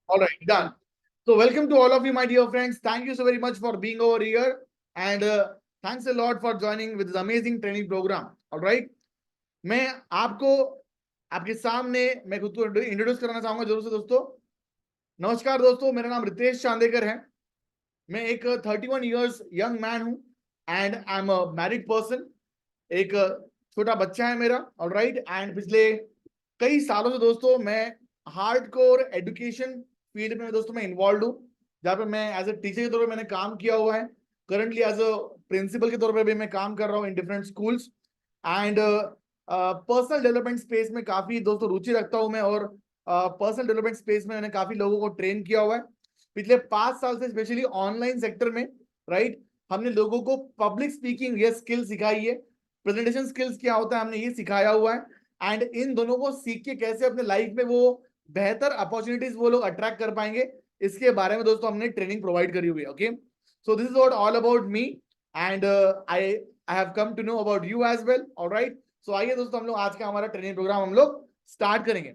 All right, done. So, welcome to all of you, my dear friends. Thank you so very much for being over here, and thanks a lot for joining with this amazing training program. All right, मैं आपको आपके सामने मैं खुद को introduce कराना चाहूंगा जरूर से दोस्तों। नमस्कार दोस्तों, मेरा नाम रितेश चांदेकर है। मैं एक 31 ईयर्स यंग मैन हूं and I am a married person. एक छोटा बच्चा है मेरा। ऑल राइट, एंड पिछले कई सालों से दोस्तों मैं हार्डकोर एजुकेशन फील्ड में दोस्तों मैं इन्वॉल्व हूँ, जहाँ पे मैं एज ए टीचर के तौर पे मैंने काम किया हुआ है। करंटली एज अ प्रिंसिपल के तौर पे भी मैं काम कर रहा हूँ in different schools. And personal development space में काफी दोस्तों रुचि रखता हूँ मैं, और पर्सनल डेवलपमेंट स्पेस में मैंने काफी लोगों को ट्रेन किया हुआ है पिछले 5 साल से, स्पेशली ऑनलाइन सेक्टर में। राइट, हमने लोगों को पब्लिक स्पीकिंग ये स्किल सिखाई है, प्रेजेंटेशन स्किल्स क्या होता है हमने ये सिखाया हुआ है। एंड इन दोनों को सीख के कैसे अपने लाइफ में वो बेहतर अपॉर्चुनिटीज वो लोग अट्रैक्ट कर पाएंगे, इसके बारे में दोस्तों हमने ट्रेनिंग प्रोवाइड करी हुई है। Okay, so this is what all about me, and I have come to know about you as well. Alright, सो आइए दोस्तों हम लोग आज का हमारा ट्रेनिंग प्रोग्राम हम लोग स्टार्ट करेंगे।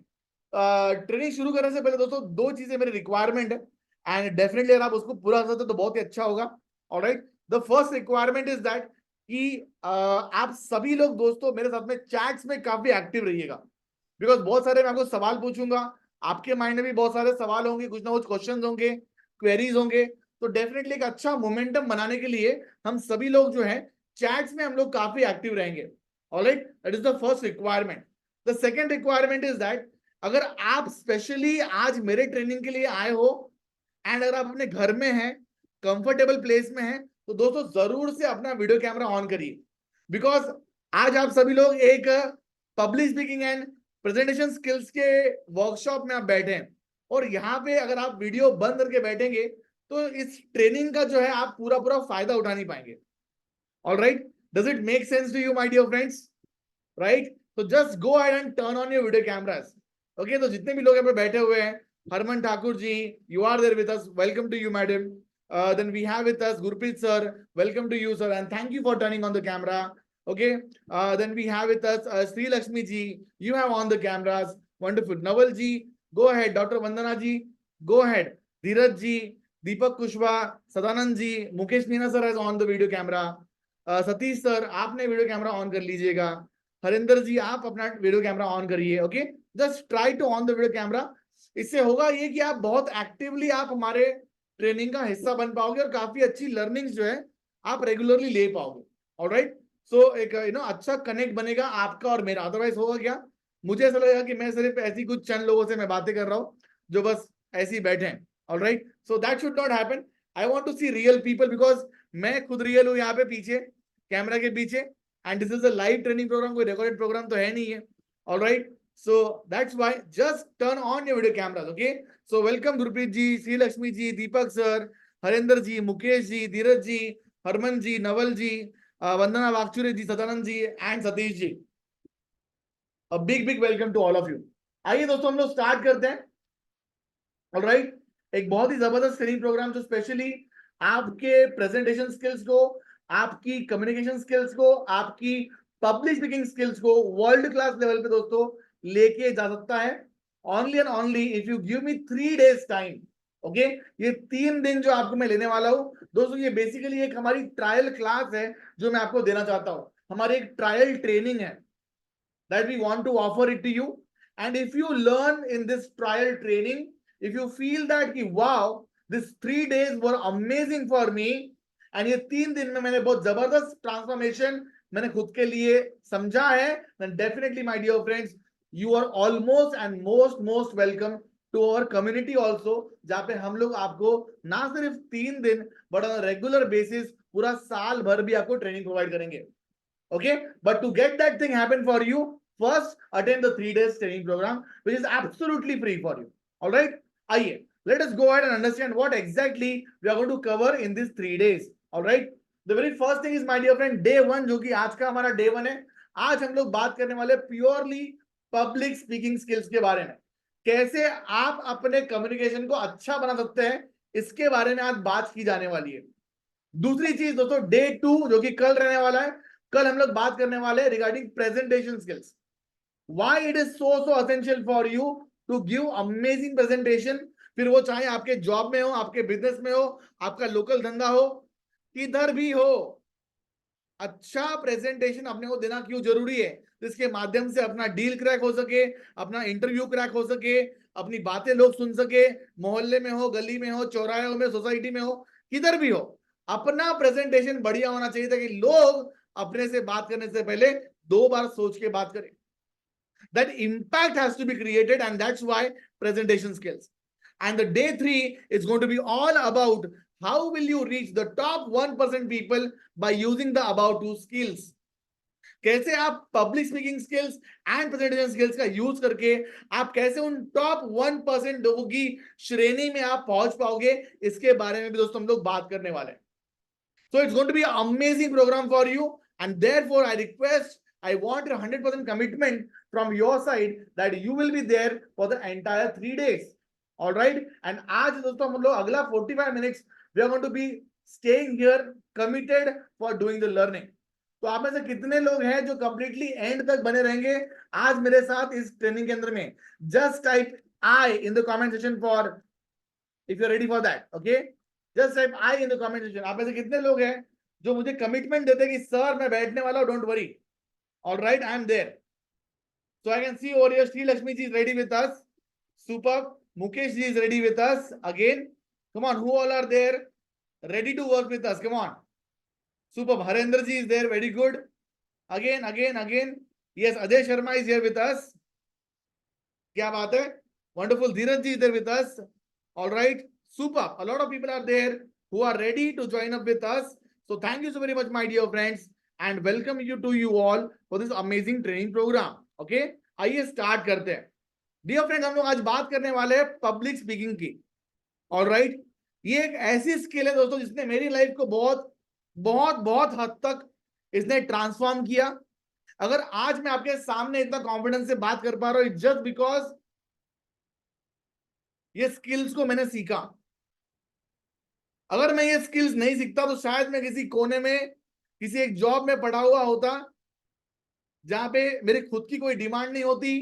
ट्रेनिंग शुरू करने से पहले दोस्तों दो चीजें मेरी रिक्वायरमेंट है, एंड डेफिनेटली अगर आप उसको पूरा कर सकते तो बहुत ही अच्छा होगा। Alright, the first requirement is that कि आप सभी लोग दोस्तों मेरे साथ में चैट्स में काफी एक्टिव रहिएगा, बिकॉज बहुत सारे मैं आपको सवाल पूछूंगा, आपके माइंड में भी बहुत सारे सवाल होंगे, कुछ ना कुछ क्वेश्चन होंगे, क्वेरीज होंगे। तो डेफिनेटली एक अच्छा मोमेंटम बनाने के लिए हम सभी लोग जो है चैट्स में हम लोग काफी एक्टिव रहेंगे। Alright, that is the first requirement. The second requirement is that अगर आप स्पेशली आज मेरे ट्रेनिंग के लिए आए हो एंड अगर आप अपने घर में हैं, कंफर्टेबल प्लेस में हैं, तो दोस्तों जरूर से अपना वीडियो कैमरा ऑन करिए, बिकॉज आज आप सभी लोग एक public speaking and presentation skills के वर्कशॉप में आप बैठे हैं, और यहाँ पे अगर आप वीडियो बंद करके बैठेंगे तो इस ट्रेनिंग का जो है आप पूरा पूरा फायदा उठा नहीं पाएंगे। All right, does it make sense to you my dear friends? Right, तो just go ahead and turn on your video cameras. Okay, तो जितने भी लोग यहाँ पे बैठे हुए हैं, Harman Thakur ji, you are there with us, welcome to you madam. Then we have with us Gurpreet sir, welcome to you sir, and thank you for turning on the camera. Okay, then we have with us Sri Lakshmi ji, you have on the cameras, wonderful. Naval ji, go ahead. Dr. Vandana ji, go ahead. Dheeraj ji, Deepak Kushwaha, Sadanand ji, Mukesh Meena sir has on the video camera. Satish sir आपने video camera on कर लीजिएगा। हरिंदर जी आप अपना video camera on करिए। Okay, just try to on the video camera. इससे होगा ये कि आप बहुत एक्टिवली आप हमारे ट्रेनिंग का हिस्सा बन पाओगे और काफी अच्छी लर्निंग्स जो है आप रेगुलरली ले पाओगे। ऑलराइट, सो एक अच्छा कनेक्ट बनेगा आपका और मेरा। अदरवाइज होगा क्या, मुझे ऐसा लगेगा कि मैं सिर्फ ऐसी कुछ चंद लोगों से मैं बातें कर रहा हूँ जो बस ऐसे ही बैठे हैं। Alright, so that should not happen. I want to see real people, because मैं खुद रियल हूँ यहाँ पे पीछे कैमरा के पीछे, and this is a live training programme, कोई रिकॉर्डेड प्रोग्राम तो है नहीं है। Alright, so that's why just turn on your video cameras. Okay, so welcome Gurpreet ji, Sri Lakshmi ji, Deepak sir, Harinder ji, Mukesh ji, Dheeraj ji, Harman ji, Naval ji, Vandana Vakchure ji, Sadanand ji and Satish ji. A big welcome to all of you. आइए दोस्तों हम लोग start करते हैं। Alright, एक बहुत ही जबरदस्त training programme जो स्पेशली आपके प्रेजेंटेशन स्किल्स को, आपकी कम्युनिकेशन स्किल्स को, आपकी पब्लिक स्पीकिंग स्किल्स को वर्ल्ड क्लास लेवल पे दोस्तों लेके जा सकता है, only and only if you give me 3 days time. Okay, ये 3 दिन जो आपको मैं लेने वाला हूं दोस्तों, ये बेसिकली एक हमारी ट्रायल क्लास है जो मैं आपको देना चाहता हूं। हमारी एक ट्रायल ट्रेनिंग है that we want to offer it to you, and if you learn in this trial training, if you feel that कि wow this 3 days were amazing for me, and ये 3 दिन में मैंने बहुत जबरदस्त ट्रांसफॉर्मेशन मैंने खुद के लिए समझा है, then definitely my dear friends you are almost and most welcome to our community also, जहाँ पे हम लोग आपको ना सिर्फ 3 दिन बट ऑन रेगुलर बेसिस पूरा साल भर भी आपको ट्रेनिंग प्रोवाइड करेंगे। Okay, but to get that thing happen for you, first attend the 3 days training program which is absolutely free for you. All right, आइए let us go ahead and understand what exactly we are going to cover in these 3 days. All right, the very first thing is my dear friend day 1, जो कि आज का हमारा day 1 है। आज हम लोग बात करने वाले प्योरली पब्लिक स्पीकिंग स्किल्स के बारे में, कैसे आप अपने कम्युनिकेशन को अच्छा बना सकते हैं, इसके बारे में आज बात की जाने वाली है। दूसरी चीज दोस्तों डे 2 जो कि कल रहने वाला है, कल हम लोग बात करने वाले हैं regarding presentation skills, why it is so essential for you to give amazing presentation फिर वो चाहे आपके जॉब में हो, आपके बिजनेस में हो, आपका लोकल धंधा हो, किधर भी हो, अच्छा प्रेजेंटेशन अपने को देना क्यों जरूरी है? तो इसके माध्यम से अपना डील क्रैक हो सके, अपना इंटरव्यू क्रैक हो सके, अपनी बातें लोग सुन सके, मोहल्ले में हो, गली में हो, चौराहे में, सोसाइटी में हो, किधर भी हो, अपना प्रेजेंटेशन बढ़िया होना चाहिए ताकि लोग अपने से बात करने से पहले 2 बार सोच के बात करें. That impact has to be created, and that's why presentation skills. And the day 3 is going to be all about how will you reach the top 1% people by using the about two skills. कैसे आप public speaking skills and presentation skills का use करके आप कैसे उन top 1% लोगों की श्रेणी में आप पहुंच पाओगे, इसके बारे में भी दोस्तों हम लोग बात करने वाले हैं. So it's going to be an amazing program for you, and therefore I request, I want a 100% commitment from your side that you will be there for the entire 3 days. All right. And आज दोस्तों हम लोग अगला 45 minutes we are going to be staying here committed for doing the learning. तो आप में से कितने लोग हैं जो कंप्लीटली एंड तक बने रहेंगे आज मेरे साथ इस ट्रेनिंग के अंदर में? Just type I in the comment section for if you are ready for that. Okay, just type I in the comment section. आप में से कितने लोग हैं जो मुझे कमिटमेंट देते कि सर मैं बैठने वाला हूं, don't worry. Alright, I am there. So I can see over here Sri Lakshmi ji is ready with us. Superb. Mukesh ji is ready with us again. Come on, who all are there ready to work with us? Come on. Superb. Harendra ji is there. Very good. Again. Yes, Ajay Sharma is here with us. क्या बात है? Wonderful. Dheeraj ji is there with us. All right. Superb. A lot of people are there who are ready to join up with us. So thank you so very much, my dear friends, and welcome you all for this amazing training program. Okay, आइए start करते हैं. Dear friends, हम लोग आज बात करने वाले हैं पब्लिक स्पीकिंग की. ऑलराइट, ये एक ऐसी स्किल है दोस्तों जिसने मेरी लाइफ को बहुत बहुत बहुत हद तक इसने ट्रांसफॉर्म किया. अगर आज मैं आपके सामने इतना कॉन्फिडेंस से बात कर पा रहा हूं, जस्ट बिकॉज ये स्किल्स को मैंने सीखा. अगर मैं ये स्किल्स नहीं सीखता तो शायद मैं किसी कोने में किसी एक जॉब में पड़ा हुआ होता जहां पे मेरी खुद की कोई डिमांड नहीं होती,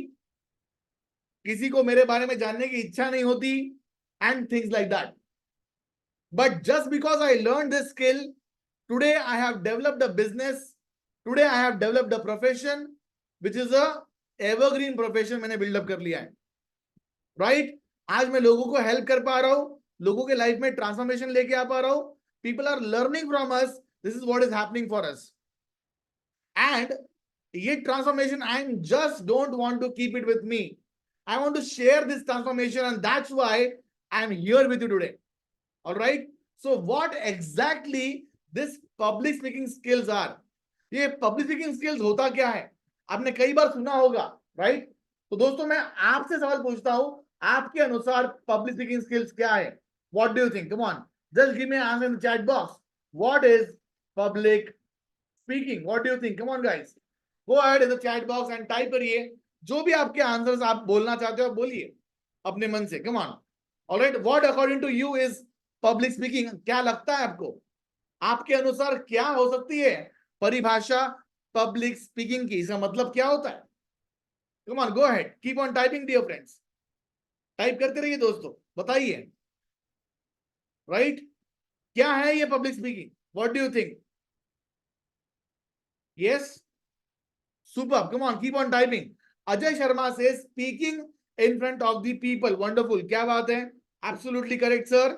किसी को मेरे बारे में जानने की इच्छा नहीं होती, and things like that. But just because I learn this skill, today I have developed a business, today I have developed a profession which is a evergreen profession. मैंने बिल्डअप कर लिया है. राइट, आज मैं लोगों को हेल्प कर पा रहा हूं, लोगों के लाइफ में ट्रांसफॉर्मेशन लेके आ पा रहा हूं. People are learning from us. This is what is happening for us. And ये transformation I just don't want to keep it with me. I want to share this transformation, and that's why I'm here with you today. All right. So what exactly this public speaking skills are? ये public speaking skills होता क्या है? आपने कई बार सुना होगा, right? तो दोस्तों मैं आपसे सवाल पूछता हूं, आपके अनुसार public speaking skills क्या है? What do you think? Come on, just give me an answer in the chat box. What is public speaking? What do you think? Come on, guys. Go ahead in the chat box and type करिए. जो भी आपके answers आप बोलना चाहते हो आप बोलिए अपने मन से. Come on. Alright, what according to you is public speaking? क्या लगता है आपको, आपके अनुसार क्या हो सकती है परिभाषा पब्लिक स्पीकिंग की? इसका मतलब क्या होता है? Come on, go ahead, keep on typing dear friends. Type करते रहिए दोस्तों, बताइए. राइट, क्या है ये public speaking? What do you think? Yes, super. Come on, keep on typing. Ajay Sharma से speaking in front of the people. Wonderful, क्या बात है, एब्सोल्युटली करेक्ट सर,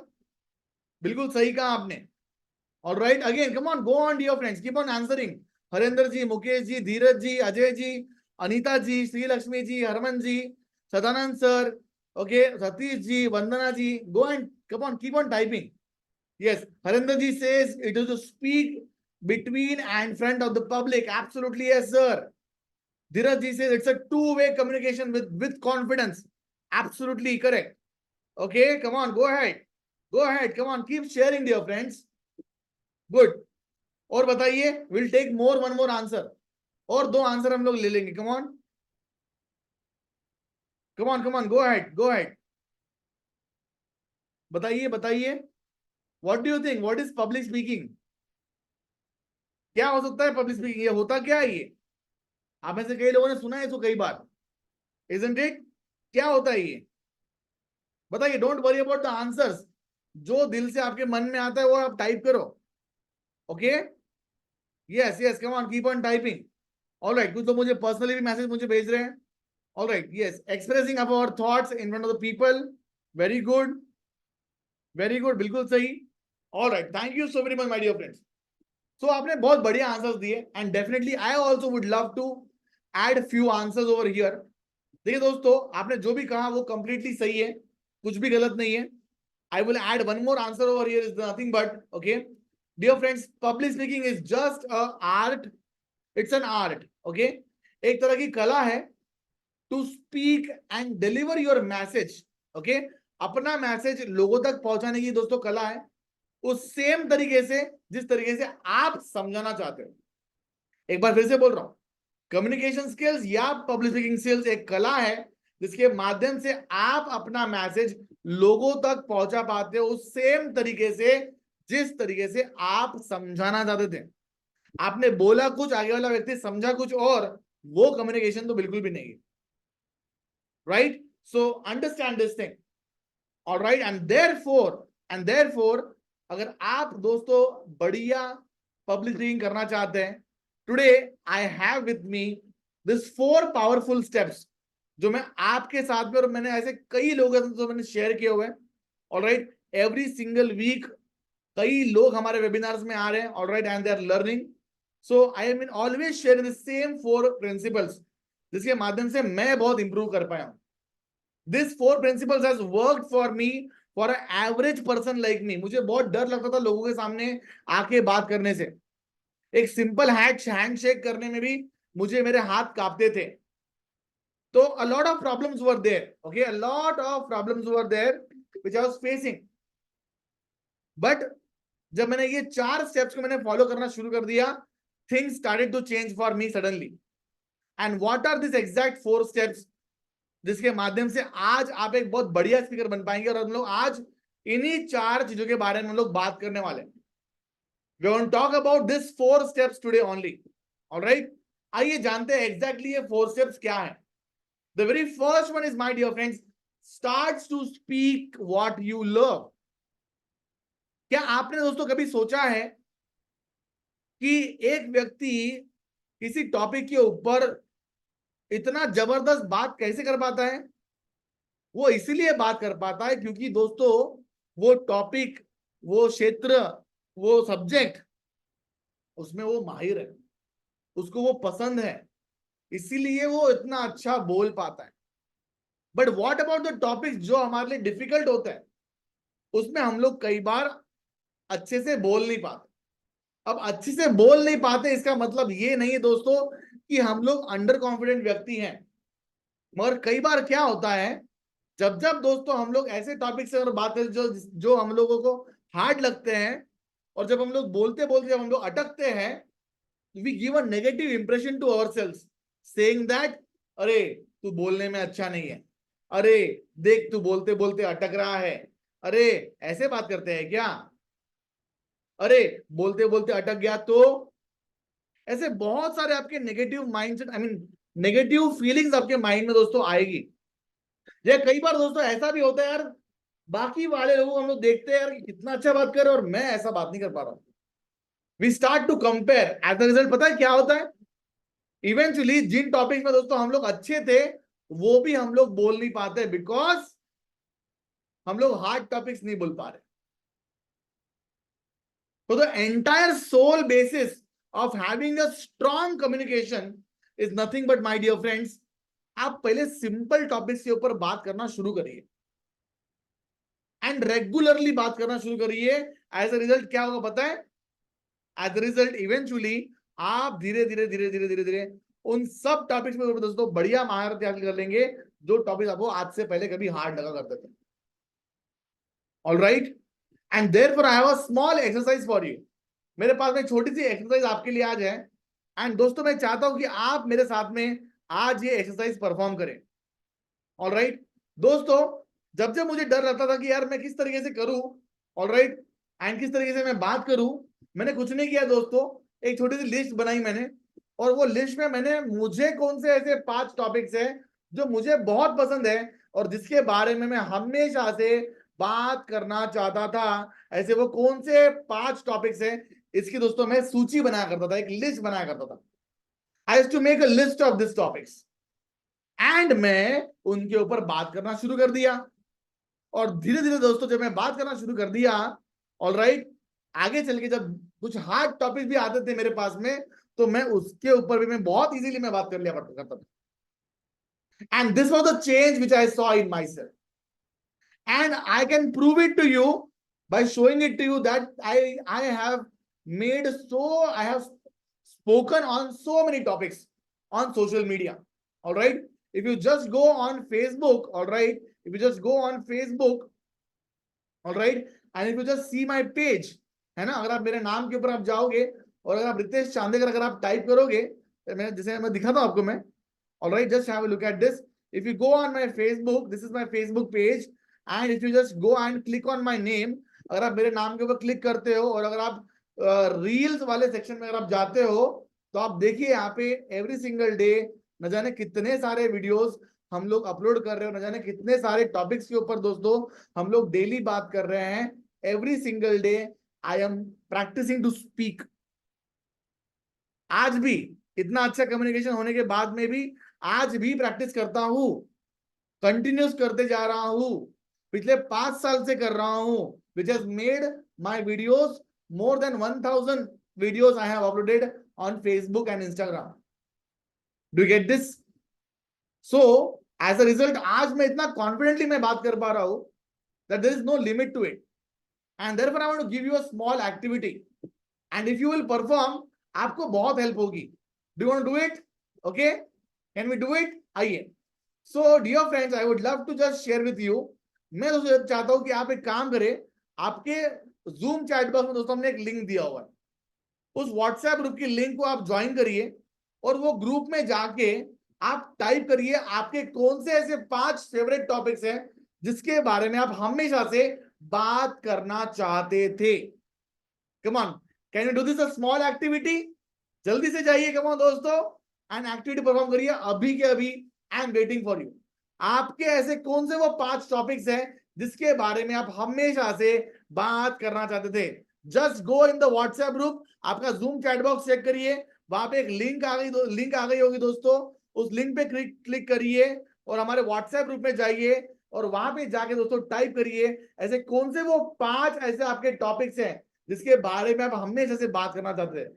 बिल्कुल सही कहा आपने. Alright, again come on, go on dear friends, keep on answering. Harendra ji, Mukesh ji, Dheeraj ji, Ajay ji, Anita ji, Shri Lakshmi ji, Harman ji, Sadanand sir, okay, Satish ji, Vandana ji, go and come on, keep on typing. Yes, Harendra ji says it is to speak between and front of the public. Absolutely, yes sir. Dheeraj ji says it's a two-way communication with confidence. Absolutely correct. Okay, come on, go ahead, come on, keep sharing dear friends. Good. और बताइए, we'll take one more answer. और 2 answer हम लोग ले लेंगे. come on, go ahead. बताइए, what do you think? What is public speaking? क्या हो सकता है पब्लिक स्पीकिंग? ये होता क्या है? ये आप में से कई लोगों ने सुना है इसको कई बार, isn't it? क्या होता है ये? बताइए, don't worry about the answers, जो दिल से आपके मन में आता है वो आप टाइप करो। Okay, yes yes, come on, keep on typing. Alright, कुछ तो मुझे पर्सनली भी मैसेज मुझे भेज रहे हैं। Alright, yes, expressing our thoughts in front of the people, very good, very good, बिल्कुल सही। Alright, thank you so very much my dear friends. So आपने बहुत बढ़िया आंसर्स दिए and definitely I also would love to add few answers over here. देखिए दोस्तों, आपने जो भी कहा वो कंप्लीटली सही है, कुछ भी गलत नहीं है। I will add one more answer over here, is nothing but, okay dear friends, public speaking is just a art, it's an art. Okay, एक तरह की कला है to speak and deliver your message. Okay, अपना message लोगों तक पहुंचाने की दोस्तों कला है, उस सेम तरीके से जिस तरीके से आप समझाना चाहते हो। एक बार फिर से बोल रहा हूं, कम्युनिकेशन स्किल्स या पब्लिक स्पीकिंग स्किल्स एक कला है जिसके माध्यम से आप अपना मैसेज लोगों तक पहुंचा पाते हो उस सेम तरीके से जिस तरीके से आप समझाना चाहते थे। आपने बोला कुछ, आगे वाला व्यक्ति समझा कुछ और, वो कम्युनिकेशन तो बिल्कुल भी नहीं है। Right, so understand this thing. Alright, and therefore अगर आप दोस्तों बढ़िया पब्लिक स्पीकिंग करना चाहते हैं, today I have with me this 4 powerful steps जो मैं आपके साथ में, और मैंने ऐसे कई लोगों के साथ मैंने शेयर किए हुए हैं। ऑलराइट, एवरी सिंगल वीक कई लोग हमारे वेबिनार्स में आ रहे हैं, alright, and they are learning. So I am always share the same 4 principles जिसके माध्यम से मैं बहुत इंप्रूव कर पाया हूं। This 4 principles has worked for me, for a average person like me. मुझे बहुत डर लगता था लोगों के सामने आके बात करने से, एक सिंपल हैंडशेक करने में भी मुझे मेरे हाथ कांपते थे। तो a lot of problems were there, okay, a lot of problems were there which I was facing, but जब मैंने ये 4 स्टेप्स को मैंने फॉलो करना शुरू कर दिया, things started to change for me suddenly. And what are these exact 4 steps जिसके माध्यम से आज आप एक बहुत बढ़िया स्पीकर बन पाएंगे, और हम लोग आज इन्हीं 4 चीजों के बारे में हम लोग बात करने वाले हैं। We want to talk about this 4 steps today only. All right, आइए जानते हैं एग्जैक्टली ये 4 स्टेप्स क्या है। The very first one is, my dear friends, starts to speak what you love. क्या आपने दोस्तों कभी सोचा है कि एक व्यक्ति किसी टॉपिक के ऊपर इतना जबरदस्त बात कैसे कर पाता है? वो इसीलिए बात कर पाता है क्योंकि दोस्तों वो टॉपिक, वो क्षेत्र, वो सब्जेक्ट, उसमें वो माहिर है, उसको वो पसंद है, इसीलिए वो इतना अच्छा बोल पाता है। But what about the topics जो हमारे लिए डिफिकल्ट होता है, उसमें हम लोग कई बार अच्छे से बोल नहीं पाते। अब अच्छे से बोल नहीं पाते इसका मतलब ये नहीं है दोस्तों कि हम लोग अंडर कॉन्फिडेंट व्यक्ति हैं, मगर कई बार क्या होता है, जब जब दोस्तों हम लोग ऐसे टॉपिक से अगर बात करें जो जो हम लोगों को हार्ड लगते हैं, और जब हम लोग बोलते बोलते जब हम लोग अटकते हैं, we give a negative impression to ourselves, saying that अरे तू बोलने में अच्छा नहीं है, अरे देख तू बोलते बोलते अटक रहा है, अरे ऐसे बात करते हैं क्या, अरे बोलते बोलते अटक गया तो। ऐसे बहुत सारे आपके negative mindset, I mean negative feelings आपके माइंड में दोस्तों आएगी। ये कई बार दोस्तों ऐसा भी होता है यार, बाकी वाले लोगों को हम लोग देखते हैं यार कितना अच्छा बात कर रहे हैं और मैं ऐसा बात नहीं कर पा रहा हूं। We start to compare, as a result पता है क्या होता है, इवेंचुअली जिन टॉपिक में दोस्तों हम लोग अच्छे थे वो भी हम लोग बोल नहीं पाते, बिकॉज हम लोग हार्ड टॉपिक्स नहीं बोल पा रहे। So the entire sole basis of having a strong communication is nothing but, my dear friends, आप पहले सिंपल टॉपिक्स के ऊपर बात करना शुरू करिए एंड रेगुलरली बात करना शुरू करिए। एज अ रिजल्ट क्या होगा पता है, एज अ रिजल्ट इवेंचुअली आप धीरे धीरे धीरे धीरे धीरे धीरे उन सब टॉपिक्स में दोस्तों बढ़िया महारत हासिल कर लेंगे जो टॉपिक आपको आज से पहले कभी हार्ड लगा करते थे। All right, and therefore I have a small exercise for you. मेरे पास में छोटी सी एक्सरसाइज आपके लिए आज है, एंड दोस्तों मैं चाहता हूं कि आप मेरे साथ में आज ये एक्सरसाइज परफॉर्म करें। ऑलराइट दोस्तों, जब जब मुझे डर रहता था कि यार मैं किस तरीके से करूं, ऑलराइट, एंड किस तरीके से मैं बात करूं, मैंने कुछ नहीं किया दोस्तों, एक छोटी सी लिस्ट बनाई मैंने, और वो लिस्ट में मैंने मुझे कौन से ऐसे 5 टॉपिक्स है जो मुझे बहुत पसंद है, और जिसके बारे में मैं हमेशा से बात करना चाहता था, ऐसे वो कौन से 5 टॉपिक्स हैं, इसकी दोस्तों मैं सूची बनाया करता था, एक लिस्ट बनाया करता था। I used to make a list of this topics and मैं उनके ऊपर बात करना शुरू कर दिया। और धीरे धीरे दोस्तों जब मैं बात करना शुरू कर दिया, ऑल राइट, आगे चल के जब कुछ हार्ड टॉपिक भी आते थे मेरे पास में, तो मैं उसके ऊपर भी मैं बहुत इजीली मैं बात कर लिया करता था। And this was the change which I saw in my self, and I can prove it to you by showing it to you that I have made I have spoken on so many topics on social media. All right, if you just go on Facebook, all right, if you just go on Facebook, all right, and if you just see my page, है ना, अगर आप मेरे नाम के ऊपर आप जाओगे और अगर आप रितेश चांदेकर अगर आप टाइप करोगे, मैं जैसे मैं दिखाता हूं आपको मैं, all right, just have a look at this. If you go on my Facebook, this is my Facebook page, and if you just go and click on my name, अगर आप मेरे नाम के ऊपर क्लिक करते हो और अगर आप रील्स वाले सेक्शन में अगर आप जाते हो, तो आप देखिए यहाँ पे एवरी सिंगल डे न जाने कितने सारे वीडियोस हम लोग अपलोड कर रहे हो, न जाने कितने सारे टॉपिक्स के ऊपर दोस्तों हम लोग डेली बात कर रहे हैं। Every single day I am practicing to speak. आज भी इतना अच्छा कम्युनिकेशन होने के बाद में भी आज भी प्रैक्टिस करता हूं, कंटिन्यूस करते जा रहा हूं, पिछले 5 साल से कर रहा हूं, which has made my videos more than 1000 videos I have uploaded on Facebook and Instagram. Do get this? So as a result आज मैं इतना कॉन्फिडेंटली मैं बात कर पा रहा हूं that there is no limit to it, and therefore I want to give you a small activity, and if you will perform, आपको बहुत हेल्प होगी। Do you want to do it? Okay, can we do it? आइए। So dear friends, I would love to just share with you, मैं दोस्तों चाहता हूं कि आप एक काम करें, आपके जूम चैट बॉक्स में दोस्तों हमने एक लिंक दिया हुआ है, उस व्हाट्सएप ग्रुप की लिंक को आप ज्वाइन करिए और वो ग्रुप में जाके आप टाइप करिए आपके कौन से ऐसे 5 फेवरेट टॉपिक्स हैं जिसके बारे में आप हमेशा से बात करना चाहते थे। Come on, can you do this a small activity? जल्दी से जाइए, कम ऑन दोस्तों, एंड एक्टिविटी परफॉर्म करिए अभी के अभी। I am waiting for you. आपके ऐसे कौन से वो 5 टॉपिक्स हैं जिसके बारे में आप हमेशा से बात करना चाहते थे? Just go in the WhatsApp group, आपका जूम चैट बॉक्स चेक करिए, वहां पे एक लिंक आ गई, लिंक आ गई होगी दोस्तों, उस लिंक पे क्लिक करिए और हमारे व्हाट्सएप ग्रुप में जाइए और वहां पे जाके दोस्तों टाइप करिए ऐसे कौन से वो 5 ऐसे आपके टॉपिक्स हैं जिसके बारे में आप हमेशा से बात करना चाहते हैं।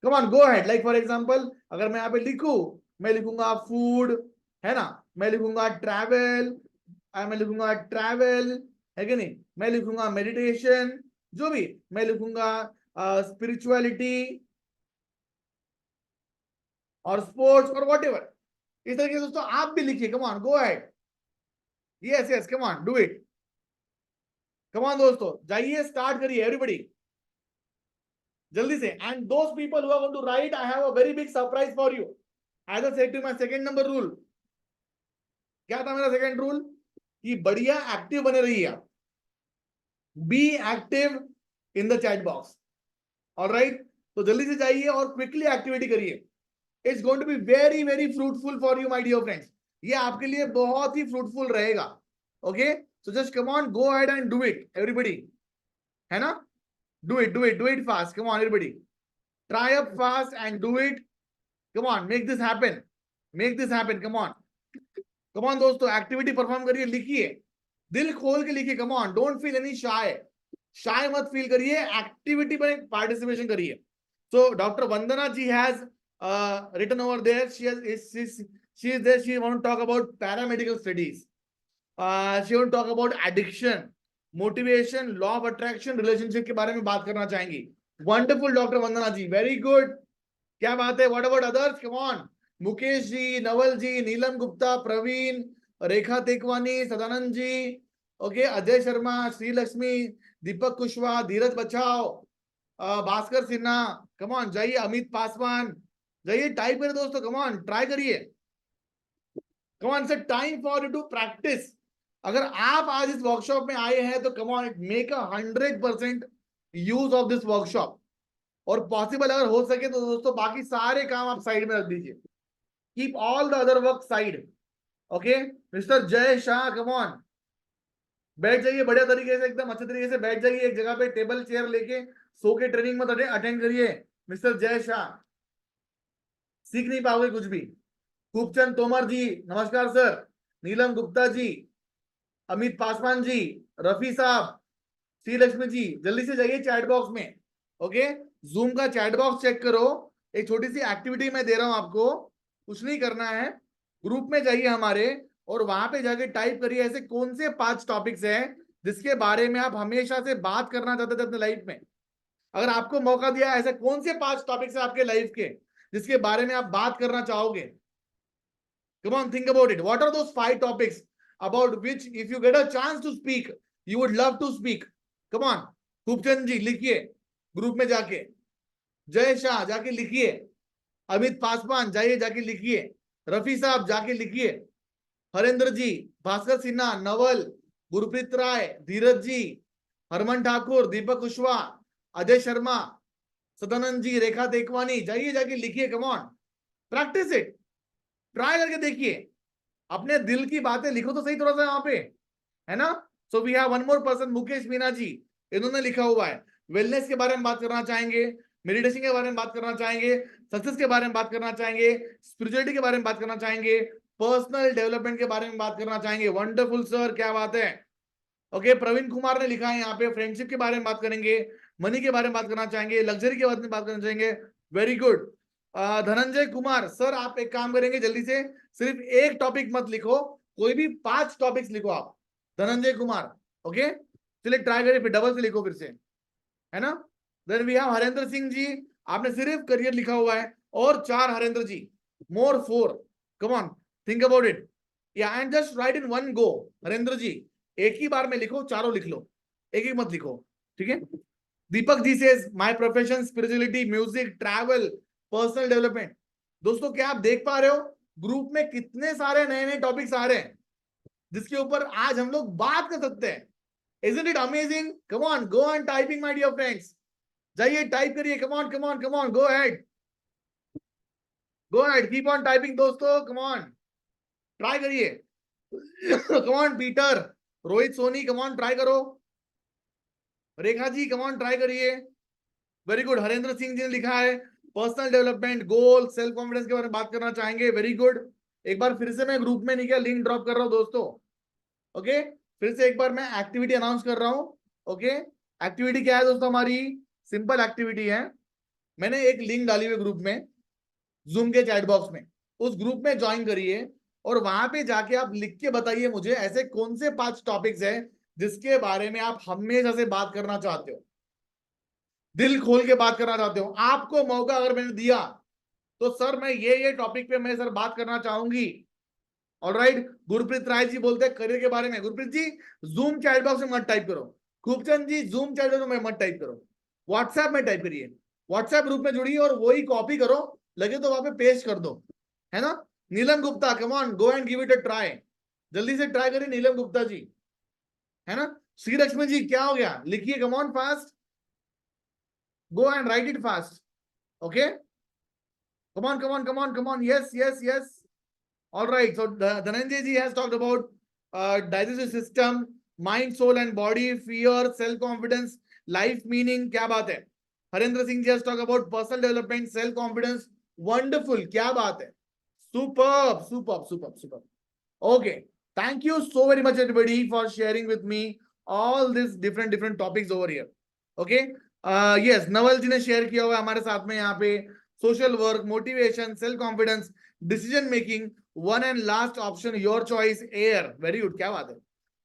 कम on, go ahead. Like for example, अगर मैं यहाँ पे लिखूं, मैं लिखूंगा फूड, है ना, मैं लिखूंगा ट्रैवल, मैं लिखूंगा ट्रैवल, है कि नहीं, मैं लिखूंगा मेडिटेशन, जो भी मैं लिखूंगा स्पिरिचुअलिटी और स्पोर्ट्स और व्हाटएवर। इस तरीके से दोस्तों आप भी लिखिए। Come on, go ahead. Yes yes, come on, do it. Come on दोस्तों, जाइए, स्टार्ट करिए एवरीबॉडी, जल्दी से। And those people who are going to write, I have a very big surprise for you. As I said to my second number rule, क्या था मेरा second rule? कि बढ़िया एक्टिव बने रहिए आप, be active in the chat box. Alright, तो जल्दी से जाइए और क्विकली एक्टिविटी करिए। It's going to be very very fruitful for you my dear friends, ये आपके लिए बहुत ही फ्रूटफुल रहेगा। Okay, so just come on, go ahead and do it everybody, है ना, do it, do it, do it fast. Come on everybody, try up fast and do it. Come on, make this happen, make this happen. Come on, come on दोस्तों, activity perform करिए, लिखिए, दिल खोल के लिखिए। Come on, don't feel any shy, shy मत feel करिए, activity में पार्टिसिपेशन करिए। So doctor Vandana ji has written over there, she is there, she want to talk about paramedical studies, she want to talk about addiction, motivation, law of attraction, relationship के बारे में बात करना चाहेंगी। Wonderful doctor Vandana ji, very good, क्या बात है। What about others? Come on, Mukesh ji, Naval ji, Neelam Gupta, Praveen, Rekha Tekwani, Sadanand ji, okay, Ajay Sharma, Shrilakshmi, Deepak Kushwaha, Dheeraj Bachao, Bhaskar Sinha, come on, जाइए, अमित पासवान, जाइए, टाइप करिए दोस्तों, कम ऑन, ट्राई करिए। कम ऑन, से time for you to practise. अगर आप आज इस वर्कशॉप में आए हैं तो come on, make 100% use of this workshop. और पॉसिबल अगर हो सके तो दोस्तों बाकी सारे काम आप साइड में रख दीजिए, keep all the other work side. Okay mister Jay Shah, come on, बैठ जाइए बढ़िया तरीके से, एकदम अच्छे तरीके से बैठ जाइए एक जगह पे, टेबल चेयर लेके, सो के ट्रेनिंग मत अटेंड करिए। मिस्टर जय शाह, सीख नहीं पाओगे कुछ भी। खूबचंद तोमर जी, नमस्कार सर। नीलम गुप्ता जी, अमित पासवान जी, रफी साहब, श्री लक्ष्मी जी, जल्दी से जाइए चैट बॉक्स में। ओके, जूम का चैट बॉक्स चेक करो। एक छोटी सी एक्टिविटी मैं दे रहा हूं आपको, कुछ नहीं करना है। ग्रुप में जाइए हमारे, और वहां पे जाके टाइप करिए ऐसे कौन से 5 टॉपिक्स हैं जिसके बारे में आप हमेशा से बात करना चाहते थे अपने लाइफ में। अगर आपको मौका दिया, ऐसे कौन से 5 टॉपिक्स है आपके लाइफ के जिसके बारे में आप बात करना चाहोगे। Come on, think about it. What are those 5 topics about which, if you get a chance to speak, you would love to speak? Come on, Khubchand जी लिखिए ग्रुप में जाके, जय शाह जाके लिखिए, अमित पासवान जाइए जाके लिखिए, रफी साहब जाके लिखिए, हरेंद्र जी, भास्कर सिन्हा, नवल, गुरप्रीत राय, धीरज जी, हरमन ठाकुर, दीपक कुशवाहा, अजय शर्मा, सदानंद जी, रेखा तेकवानी, जाइए जाके लिखिए। Come on, practice it, try करके देखिए, अपने दिल की बातें लिखो तो सही थोड़ा सा यहाँ पे, है ना। So we have one more person, Mukesh Meena ji, इन्होंने लिखा हुआ है वेलनेस के बारे में बात करना चाहेंगे, मेडिटेशन के बारे में बात करना चाहेंगे, सक्सेस के बारे में बात करना चाहेंगे, स्पिरिचुअलिटी के बारे में बात करना चाहेंगे, पर्सनल डेवलपमेंट के बारे में बात करना चाहेंगे। वंडरफुल सर, क्या बात है। ओके, प्रवीण कुमार ने लिखा है यहाँ पे फ्रेंडशिप के बारे में बात करेंगे, मनी के बारे में बात करना चाहेंगे, लग्जरी के बारे में बात करना चाहेंगे। Very good. Dhananjay Kumar sir, आप एक काम करेंगे जल्दी से, सिर्फ एक टॉपिक मत लिखो, कोई भी 5 टॉपिक्स लिखो आप, धनंजय कुमार। ओके, चलिए ट्राई करिए, फिर डबल से लिखो फिर से, है ना। Then we have Harendra Singh ji, आपने सिर्फ करियर लिखा हुआ है, और 4 Harendra ji, more 4। Come on, think about it, yeah and just write in one go. Harendra ji एक ही बार में लिखो, चारों लिख लो, एक एक मत लिखो, ठीक है। दीपक जी से, my profession, spirituality, music, travel, personal development. दोस्तों क्या आप देख पा रहे हो ग्रुप में कितने सारे नए नए टॉपिक्स आ रहे हैं जिसके ऊपर आज हम लोग बात कर सकते हैं। Isn't it amazing? Come on, go on typing, my dear friends. जाइए टाइप करिए, come on, come on, come on, go ahead, go ahead, keep on typing दोस्तों, come on, ट्राई करिए। come on Peter, Rohit Soni, come on try करो, Rekha ji come on try करिए। Very good, Harendra Singh ji ने लिखा है personal development, goal, self confidence के बारे में बात करना चाहेंगे। Very good. एक बार फिर से मैं ग्रुप में नहीं क्या लिंक ड्रॉप कर रहा हूं दोस्तों। ओके, फिर से एक बार मैं एक्टिविटी अनाउंस कर रहा हूं। ओके, एक्टिविटी क्या है दोस्तों, हमारी सिंपल एक्टिविटी है। मैंने एक लिंक डाली हुई ग्रुप में, जूम के चैट बॉक्स में, उस ग्रुप में ज्वाइन करिए, और वहां पे जाके आप लिख के बताइए मुझे ऐसे कौन से 5 टॉपिक्स हैं जिसके बारे में आप हमेशा से बात करना चाहते हो, दिल खोल के बात करना चाहते हो। आपको मौका अगर मैंने दिया तो सर मैं ये टॉपिक पे मैं सर बात करना चाहूंगी। ऑलराइट, गुरप्रीत राय जी बोलते हैं करियर के बारे में। गुरप्रीत जी जूम चैट बॉक्स में मत टाइप करो, खूबचंद जी जूम चैट बॉक्स में मत टाइप करो, व्हाट्सएप में टाइप करिए, व्हाट्सएप ग्रुप में जुड़िए और वही कॉपी करो, लगे तो वहां पे पेस्ट कर दो, है ना। Neelam Gupta, come on, go and give it a try, जल्दी से ट्राई करिए नीलम गुप्ता जी, है ना। श्री लक्ष्मी जी क्या हो गया, लिखिए, come on fast, go and right it fast. Okay, come on, come on, come on, come on, yes, yes, yes. All right, so Dhananjay ji has talked about digestive system, mind, soul and body, fear, self confidence, life meaning, क्या बात है। हरेंद्र सिंह जी has talked about personal development, self confidence, wonderful, क्या बात है, superb, superb, superb, superb. Okay, thank you so very much everybody for sharing with me all these different topics over here. Okay, yes, Naval जी ने share किया हुआ है हमारे साथ में यहाँ पे, social work, motivation, self confidence, decision making, one and last option your choice air. Very good, क्या बात है।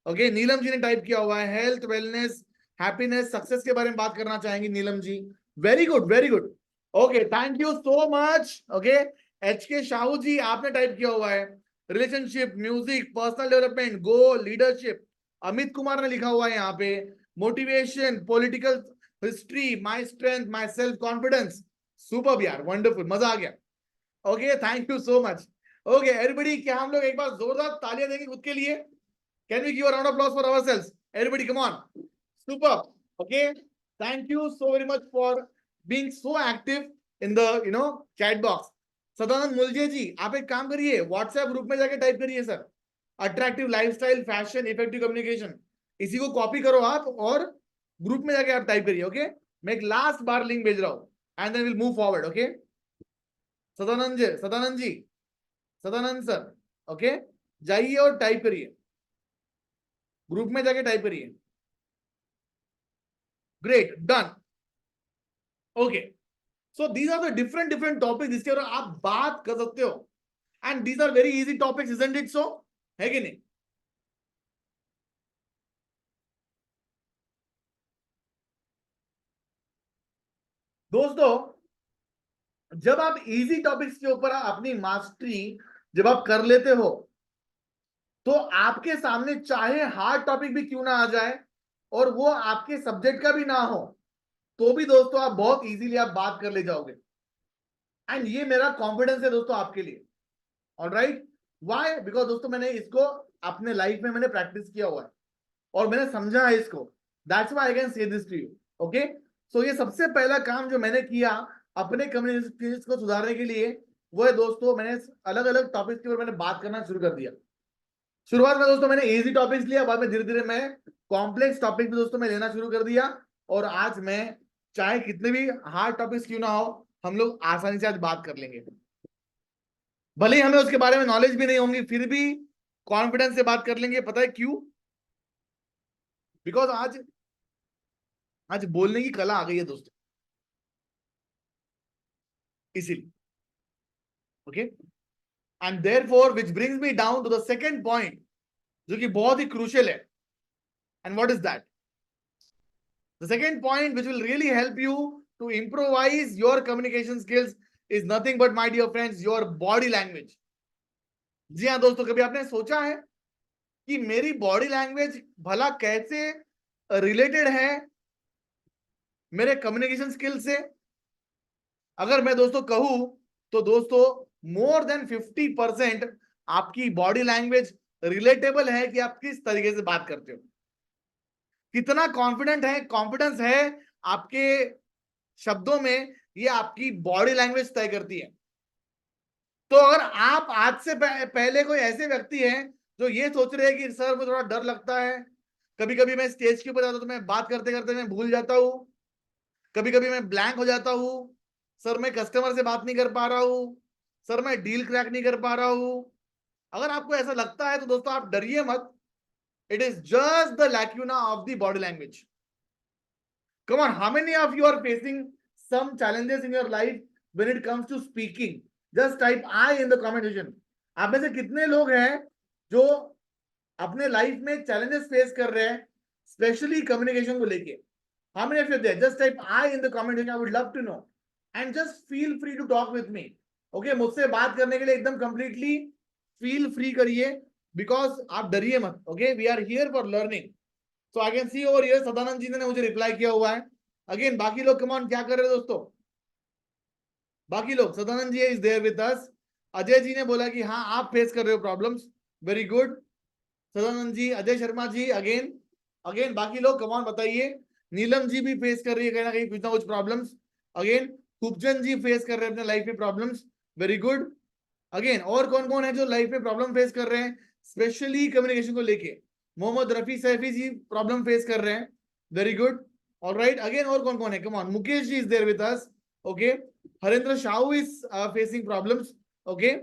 ओके, नीलम जी ने टाइप किया हुआ है हेल्थ, वेलनेस, हैप्पीनेस, सक्सेस के बारे में बात करना चाहेंगी Neelam ji. Very good, very good. Okay, thank you so much. Okay, H K Sahu ji आपने टाइप किया हुआ है relationship, music, personal development, goal, leadership. Amit Kumar ने लिखा हुआ है यहाँ पे motivation, political history, my strength, my self confidence. Super यार, वंडरफुल, मजा आ गया। Okay, thank you so much. Okay everybody, क्या हम लोग एक बार जोरदार तालियां देंगे खुद के लिए? Can we give a round of applause for ourselves? Everybody come on, super. Okay, thank you so very much for being so active in the chat box. Sadanand Mulje ji, आप एक काम करिए, व्हाट्सएप ग्रुप में जाके टाइप करिए sir, attractive lifestyle, fashion, effective communication. इसी को copy करो आप और ग्रुप में जाके आप टाइप करिए। ओके, मैं एक लास्ट बार लिंक भेज रहा हूं and then will move forward. Okay, Sadanand ji, Sadanand sir, okay, जाइए और टाइप करिए, ग्रुप में जाके टाइप करिए। Great, done. Okay, so these are the different different topic जिसके ऊपर आप बात कर सकते हो and these are very easy topics, isn't it so? है कि नहीं? दोस्तों, जब आप इजी टॉपिक्स के ऊपर अपनी मास्टरी जब आप कर लेते हो तो आपके सामने चाहे हार्ड टॉपिक भी क्यों ना आ जाए और वो आपके सब्जेक्ट का भी ना हो, तो भी दोस्तों आप बहुत इजीली आप बात कर ले जाओगे। एंड ये मेरा कॉन्फिडेंस है दोस्तों आपके लिए। Alright, why? बिकॉज दोस्तों मैंने इसको अपने लाइफ में मैंने प्रैक्टिस किया हुआ है और मैंने समझा है इसको। That's why I can say this to you. Okay, so ये सबसे पहला काम जो मैंने किया अपने कम्युनिकेशन स्किल्स को सुधारने के लिए, वो है दोस्तों मैंने अलग अलग टॉपिक्स के ऊपर मैंने बात करना शुरू कर दिया। शुरुआत में दोस्तों मैंने इजी टॉपिक्स लिया, बाद में धीरे धीरे मैं कॉम्प्लेक्स टॉपिक भी दोस्तों मैं लेना शुरू कर दिया। और आज मैं चाहे कितने भी हार्ड टॉपिक्स क्यों ना हो, हम लोग आसानी से आज बात कर लेंगे। भले ही हमें उसके बारे में नॉलेज भी नहीं होंगी, फिर भी कॉन्फिडेंस से बात कर लेंगे। पता है क्यों? बिकॉज आज आज बोलने की कला आ गई है दोस्तों, इसीलिए। Okay, and therefore which brings me down to the second point, जो कि बहुत ही क्रूशियल है। And what is that? The second point which will really help you to improvise your communication skills is nothing but my dear friends, your body language. जी हाँ दोस्तों, कभी आपने सोचा है कि मेरी बॉडी लैंग्वेज भला कैसे रिलेटेड है मेरे कम्युनिकेशन स्किल से? अगर मैं दोस्तों कहूं तो दोस्तों मोर देन 50% आपकी बॉडी लैंग्वेज रिलेटेबल है कि आप किस तरीके से बात करते हो, कितना कॉन्फिडेंट है, कॉन्फिडेंस है आपके शब्दों में, ये आपकी बॉडी लैंग्वेज तय करती है। तो अगर आप आज से पहले कोई ऐसे व्यक्ति हैं जो ये सोच रहे हैं कि सर मुझे थोड़ा डर लगता है, कभी कभी मैं स्टेज के ऊपर जाता हूं तो मैं बात करते करते मैं भूल जाता हूं, कभी कभी मैं ब्लैंक हो जाता हूं, सर मैं कस्टमर से बात नहीं कर पा रहा हूं, सर मैं डील क्रैक नहीं कर पा रहा हूं, अगर आपको ऐसा लगता है तो दोस्तों आप डरिए मत। It is just the lacuna of the body language. Come on, how many of you are facing some challenges in your life when it comes to speaking? Just type I in the comment section. आप में से कितने लोग हैं जो अपने life में challenges face कर रहे हैं, स्पेशली कम्युनिकेशन को लेके? How many of you are there? Just type I in the comment section. I would love to know. And just feel free to talk with me. Okay, मुझसे बात करने के लिए एकदम completely feel free करिए, because आप डरिए मत। Okay, we are here for learning. So I can see over here Sadanand ji ने मुझे रिप्लाई किया हुआ है। अगेन बाकी लोग कम ऑन क्या कर रहे हैं दोस्तों? बाकी लोग, Sadanand ji is there with us. Ajay ji ने बोला कि हाँ आप फेस कर रहे हो problems, very good Sadanand ji. Ajay Sharma ji, again again बाकी लोग कम ऑन बताइए। नीलम जी भी फेस कर रही है कहीं ना कहीं कुछ ना कुछ प्रॉब्लम्स। अगेन खूबचंद जी फेस कर रहे हैं अपने लाइफ में प्रॉब्लम्स, वेरी गुड। अगेन और कौन कौन है जो लाइफ में प्रॉब्लम फेस कर रहे हैं स्पेशली कम्युनिकेशन को लेके? मोहम्मद रफी सैफी जी प्रॉब्लम फेस कर रहे हैं, वेरी गुड। ऑलराइट, अगेन और कौन कौन है? Come on, Mukesh ji is there with us, okay. Harendra Sahu is facing problems, okay.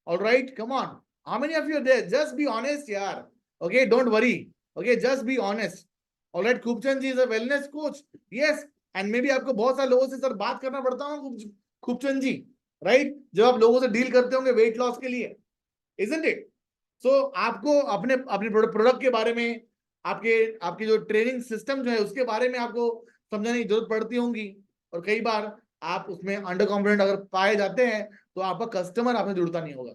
Alright, come on, how many of you are there? Just be honest यार, okay, don't worry, okay, just be honest. Alright, Khubchand ji is a wellness coach, yes. And maybe आपको बहुत सारे लोगों से sir बात करना पड़ता है खूबचंद जी, राइट? जब आप लोगों से डील करते होंगे वेट लॉस के लिए, इजंट इट? सो आपको अपने अपने प्रोडक्ट के बारे में, आपके आपके जो ट्रेनिंग सिस्टम जो है उसके बारे में आपको समझाने की जरूरत पड़ती होंगी। और कई बार आप उसमें अंडर कॉन्फिडेंट अगर पाए जाते हैं तो आपका कस्टमर आपसे जुड़ता नहीं होगा,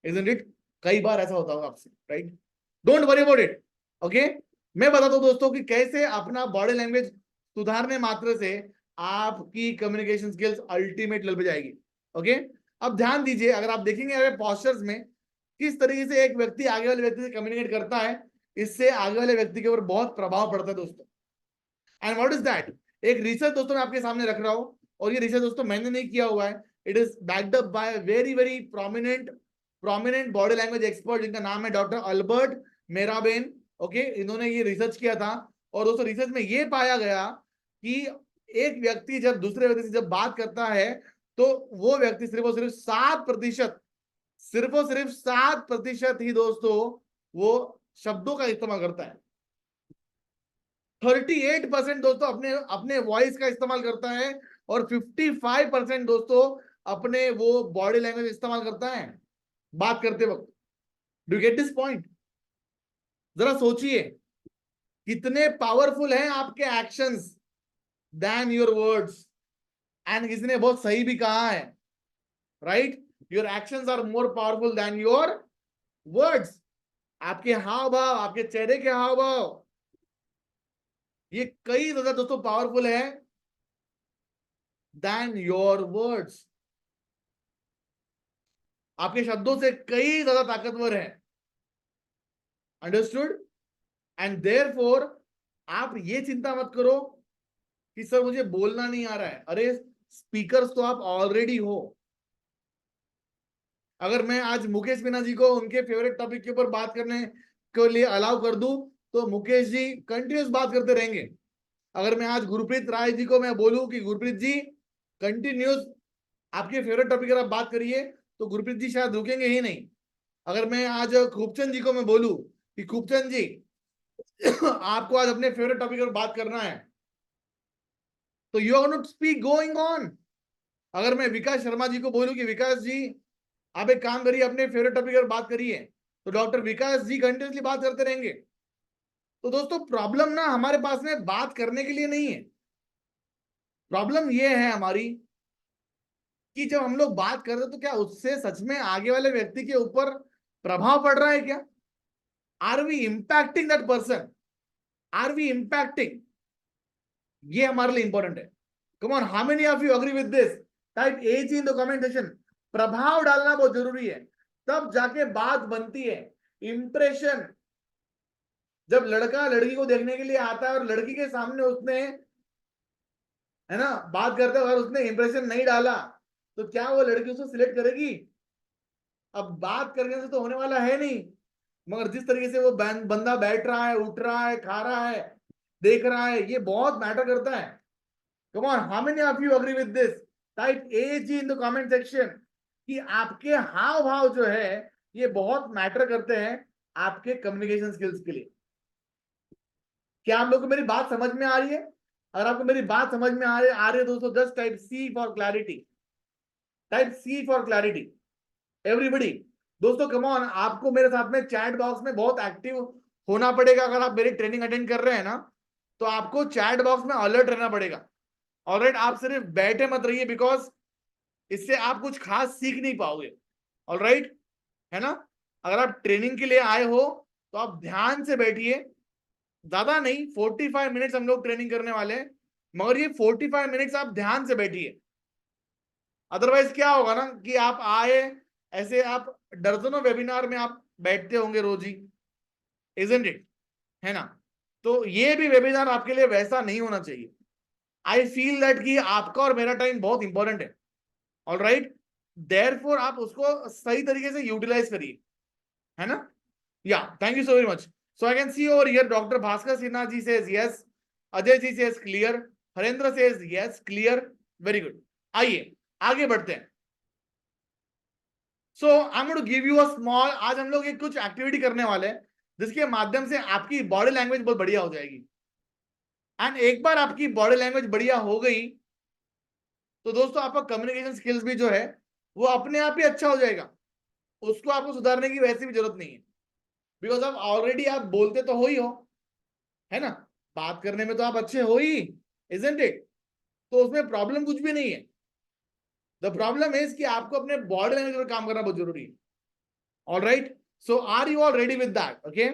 इजंट इट? कई बार ऐसा होता होगा आपसे, right? Don't worry about it, okay. मैं बताता हूँ दोस्तों कि कैसे अपना बॉडी लैंग्वेज सुधारने मात्र से आपकी कम्युनिकेशन स्किल्स अल्टीमेट लेवल पे जाएगी, ओके। अब ध्यान दीजिए, अगर आप देखेंगे अगर पॉस्चर्स में किस तरीके से एक व्यक्ति आगे वाले व्यक्ति से कम्युनिकेट करता है, इससे आगे वाले व्यक्ति के ऊपर बहुत प्रभाव पड़ता है दोस्तों। And what is that? एक रिसर्च दोस्तों मैं आपके सामने रख रहा हूं, और ये रिसर्च दोस्तों मैंने नहीं किया हुआ है, it is backed up by very very prominent prominent body language expert जिनका नाम है डॉक्टर अल्बर्ट मेराबेन। ओके, इन्होंने ये रिसर्च किया था और दोस्तों रिसर्च में ये पाया गया कि एक व्यक्ति जब दूसरे व्यक्ति से जब बात करता है तो वो व्यक्ति सिर्फ और सिर्फ 7%, सिर्फ और सिर्फ 7% ही दोस्तों वो शब्दों का इस्तेमाल करता है। 38% दोस्तों अपने अपने वॉइस का इस्तेमाल करता है और 55% दोस्तों अपने वो बॉडी लैंग्वेज इस्तेमाल करता है बात करते वक्त। Do get this point? जरा सोचिए कितने पावरफुल हैं आपके actions than your words. And किसी ने बहुत सही भी कहा है, right? Your actions are more powerful than your words. आपके हाव भाव, आपके चेहरे के हाव भाव, ये कई ज्यादा दोस्तों पावरफुल है देन योर वर्ड्स। आपके शब्दों से कई ज्यादा ताकतवर है। अंडरस्टूड? एंड देयरफॉर आप ये चिंता मत करो कि सर मुझे बोलना नहीं आ रहा है। अरे स्पीकर्स तो आप ऑलरेडी हो। अगर मैं आज मुकेश मीना जी को उनके फेवरेट टॉपिक के ऊपर बात करने के लिए अलाउ कर दूं तो मुकेश जी कंटिन्यूस बात करते रहेंगे। अगर मैं आज गुरप्रीत राय जी को मैं बोलूं कि गुरप्रीत जी कंटिन्यूस आपके फेवरेट टॉपिक पर आप बात करिए तो गुरप्रीत जी शायद रुकेंगे ही नहीं। अगर मैं आज खूबचंद जी को मैं बोलूं कि खूबचंद जी आपको आज अपने फेवरेट टॉपिक पर बात करना है तो you are not speak going on. अगर मैं विकास शर्मा जी को बोलूं कि विकास जी आप एक काम करिए, अपने फेवरेट टॉपिक पर बात करिए, तो डॉक्टर विकास जी कंटिन्यूसली बात करते रहेंगे। तो दोस्तों प्रॉब्लम ना हमारे पास में बात करने के लिए नहीं है। प्रॉब्लम ये है हमारी कि जब हम लोग बात कर रहे हैं तो क्या उससे सच में आगे वाले व्यक्ति के ऊपर प्रभाव पड़ रहा है क्या? Are we impacting that person? Are we impacting? ये हमारे लिए इंपॉर्टेंट है। Come on, how many of you agree with this? Type AG in the comment section. प्रभाव डालना बहुत जरूरी है, तब जाके बात बनती है। इंप्रेशन, जब लड़का लड़की को देखने के लिए आता है और लड़की के सामने उसने, है ना, बात करते अगर उसने इंप्रेशन नहीं डाला तो क्या वो लड़की उसको सिलेक्ट करेगी? अब बात करने से तो होने वाला है नहीं, मगर जिस तरीके से वो बंदा बैठ रहा है, उठ रहा है, खा रहा है, देख रहा है, ये बहुत मैटर करता है। Come on, how many of you agree with this? Type AG in the comment section कि आपके हाव भाव जो है ये बहुत मैटर करते हैं आपके कम्युनिकेशन स्किल्स के लिए। क्या आप लोग को मेरी बात समझ में आ रही है? अगर आपको मेरी बात समझ में आ रही है दोस्तों, just type C for clarity. Type C for clarity everybody. दोस्तों कम ऑन, आपको मेरे साथ में चैट बॉक्स में बहुत एक्टिव होना पड़ेगा। अगर आप मेरी ट्रेनिंग अटेंड कर रहे हैं ना तो आपको चैट बॉक्स में अलर्ट रहना पड़ेगा। ऑलराइट, आप सिर्फ बैठे मत रहिए, बिकॉज इससे आप कुछ खास सीख नहीं पाओगे। ऑलराइट, है ना? अगर आप ट्रेनिंग के लिए आए हो तो आप ध्यान से बैठिए। ज्यादा नहीं, 45 मिनट्स हम लोग ट्रेनिंग करने वाले हैं, मगर ये 45 मिनट्स आप ध्यान से बैठिए। अदरवाइज क्या होगा ना कि आप आए ऐसे, आप दर्जनों वेबिनार में आप बैठते होंगे रोज ही, इजंट इट? है ना? तो ये भी वेबिनार आपके लिए वैसा नहीं होना चाहिए। आई फील दैट कि आपका और मेरा टाइम बहुत इंपॉर्टेंट है। ऑलराइट, देयरफॉर आप उसको सही तरीके से यूटिलाइज करिए, है ना? Yeah thank you so very much. So I can see over here doctor Bhaskar Sinha ji says yes, Ajay ji says clear, Harendra says yes clear, very good. आइए आगे बढ़ते हैं। So I am going to give you a small, आज हम लोग एक कुछ activity करने वाले हैं जिसके माध्यम से आपकी बॉडी लैंग्वेज बहुत बढ़िया हो जाएगी। एंड एक बार आपकी बॉडी लैंग्वेज बढ़िया हो गई तो दोस्तों आपका कम्युनिकेशन स्किल्स भी जो है वो अपने आप ही अच्छा हो जाएगा। उसको आपको सुधारने की वैसे भी जरूरत नहीं है, बिकॉज आप ऑलरेडी आप बोलते तो हो ही हो, है ना? बात करने में तो आप अच्छे हो ही, इजंट इट? तो उसमें प्रॉब्लम कुछ भी नहीं है। द प्रॉब्लम इज कि आपको अपने बॉडी लैंग्वेज पर काम करना बहुत जरूरी है। Alright, so are you all ready with that? Okay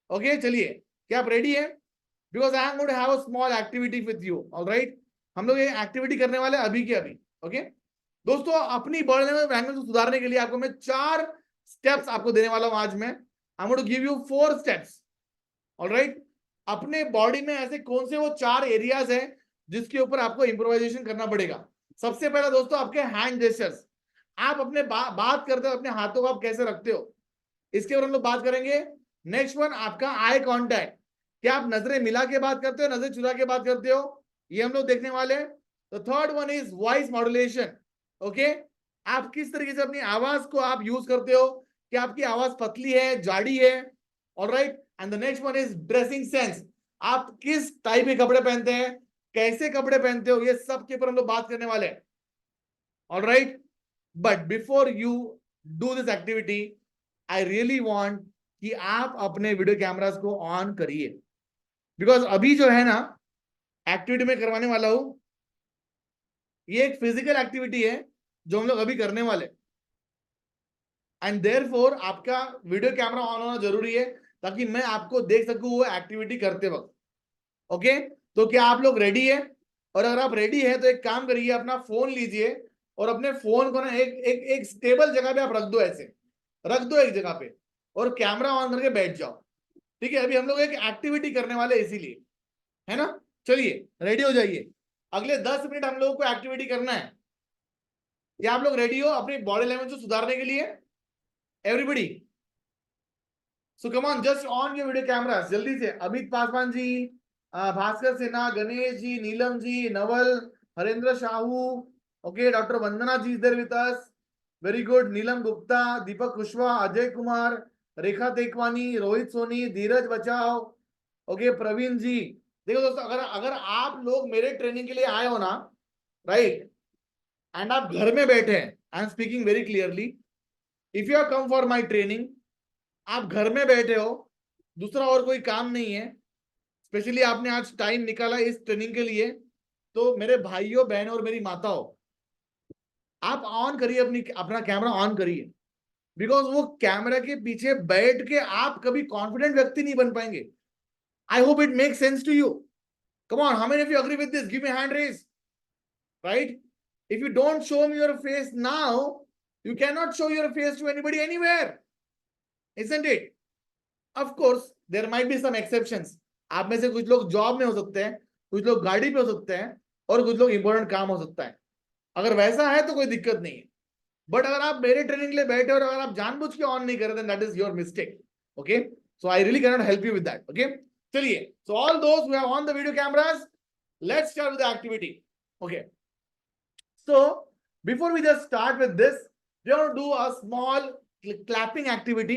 okay, चलिए, क्या आप रेडी है? Because I am going to have a small activity with you. Alright, हम लोग ये एक्टिविटी करने वाले अभी के अभी। ओके दोस्तों, अपनी बॉडी लैंग्वेज को सुधारने के लिए आपको मैं 4 स्टेप्स आपको देने वाला हूं आज मैं। I am going to give you 4 steps. Alright, अपने बॉडी में ऐसे कौन से वो 4 एरियाज हैं जिसके ऊपर आपको इंप्रोवाइजेशन करना पड़ेगा। सबसे पहला दोस्तों आपके हैंड जेस्चर्स। आप अपने बात करते हो अपने हाथों को आप कैसे रखते हो, इसके ऊपर हम लोग बात करेंगे। नेक्स्ट वन, आपका आई कांटेक्ट, क्या आप नजरें मिला के बात करते हो, नजरें चुरा के बात करते हो, ये हम लोग देखने वाले हैं। तो third one is voice modulation. Okay, आप किस तरीके से अपनी आवाज को आप यूज करते हो, कि आपकी आवाज पतली है, जाड़ी है। Alright, and the next one is dressing sense, आप किस टाइप के कपड़े पहनते हैं, कैसे कपड़े पहनते हो, ये सब के ऊपर हम लोग बात करने वाले हैं। Alright, but before you do this activity, I really want कि आप अपने वीडियो कैमरास को ऑन करिए, बिकॉज अभी जो है ना एक्टिविटी में करवाने वाला हूं, ये एक फिजिकल एक्टिविटी है जो हम लोग अभी करने वाले, एंड देयरफॉर आपका वीडियो कैमरा ऑन होना जरूरी है, ताकि मैं आपको देख सकूं वो एक्टिविटी करते वक्त। ओके, तो क्या आप लोग रेडी है? और अगर आप रेडी है तो एक काम करिए, अपना फोन लीजिए और अपने फोन को ना एक एक एक स्टेबल जगह पे आप रख दो, ऐसे रख दो एक जगह पे, और कैमरा ऑन करके बैठ जाओ। ठीक है, अभी हम लोग एक एक्टिविटी करने वाले इसीलिए, है ना। चलिए रेडी हो जाइए, अगले 10 मिनट हम लोगों को एक्टिविटी करना है। क्या आप लोग रेडी हो अपनी बॉडी लैंग्वेज को सुधारने के लिए? Everybody, so come on, just on your video camera जल्दी से। Amit Paswan ji, Bhaskar Sinha, Ganesh ji, Neelam ji, Naval, Harendra Shahu, okay, doctor Vandana ji is there with us, very good, Neelam Gupta, Deepak Kushwaha, Ajay Kumar, Rekha Tekwani, Rohit Soni, Dheeraj बचाओ, ओके, प्रवीण जी। देखो दोस्तों, अगर अगर आप लोग मेरे ट्रेनिंग के लिए आए हो ना, राइट, एंड आप घर में बैठे हैं, I am speaking very clearly, if you are come for my training, आप घर में बैठे हो, दूसरा और कोई काम नहीं है, स्पेशली आपने आज टाइम निकाला इस ट्रेनिंग के लिए, तो मेरे भाइयों बहनों और मेरी माताओं, आप ऑन करिए अपना कैमरा ऑन करिए, बिकॉज वो कैमरा के पीछे बैठ के आप कभी कॉन्फिडेंट व्यक्ति नहीं बन पाएंगे। I hope it make sense to you. Come on, how many of you agree with this? Give me hand raise, right? If you don't show me your face now, you cannot show your face to anybody anywhere, isn't it? Of course, there might be some exceptions. आप में से कुछ लोग job में हो सकते हैं, कुछ लोग गाड़ी पे हो सकते हैं, और कुछ लोग इंपॉर्टेंट काम हो सकता है। अगर वैसा है तो कोई दिक्कत नहीं है, बट अगर आप मेरे ट्रेनिंग के लिए बैठे और अगर आप जानबूझ के ऑन नहीं कर रहे, that is your mistake. Okay, so I really can not help you with that. Okay, चलिए, सो ऑल दोस्त who have on the video cameras, let's start with the activity. Okay, so before we just start with this, we are going to do a small clapping activity,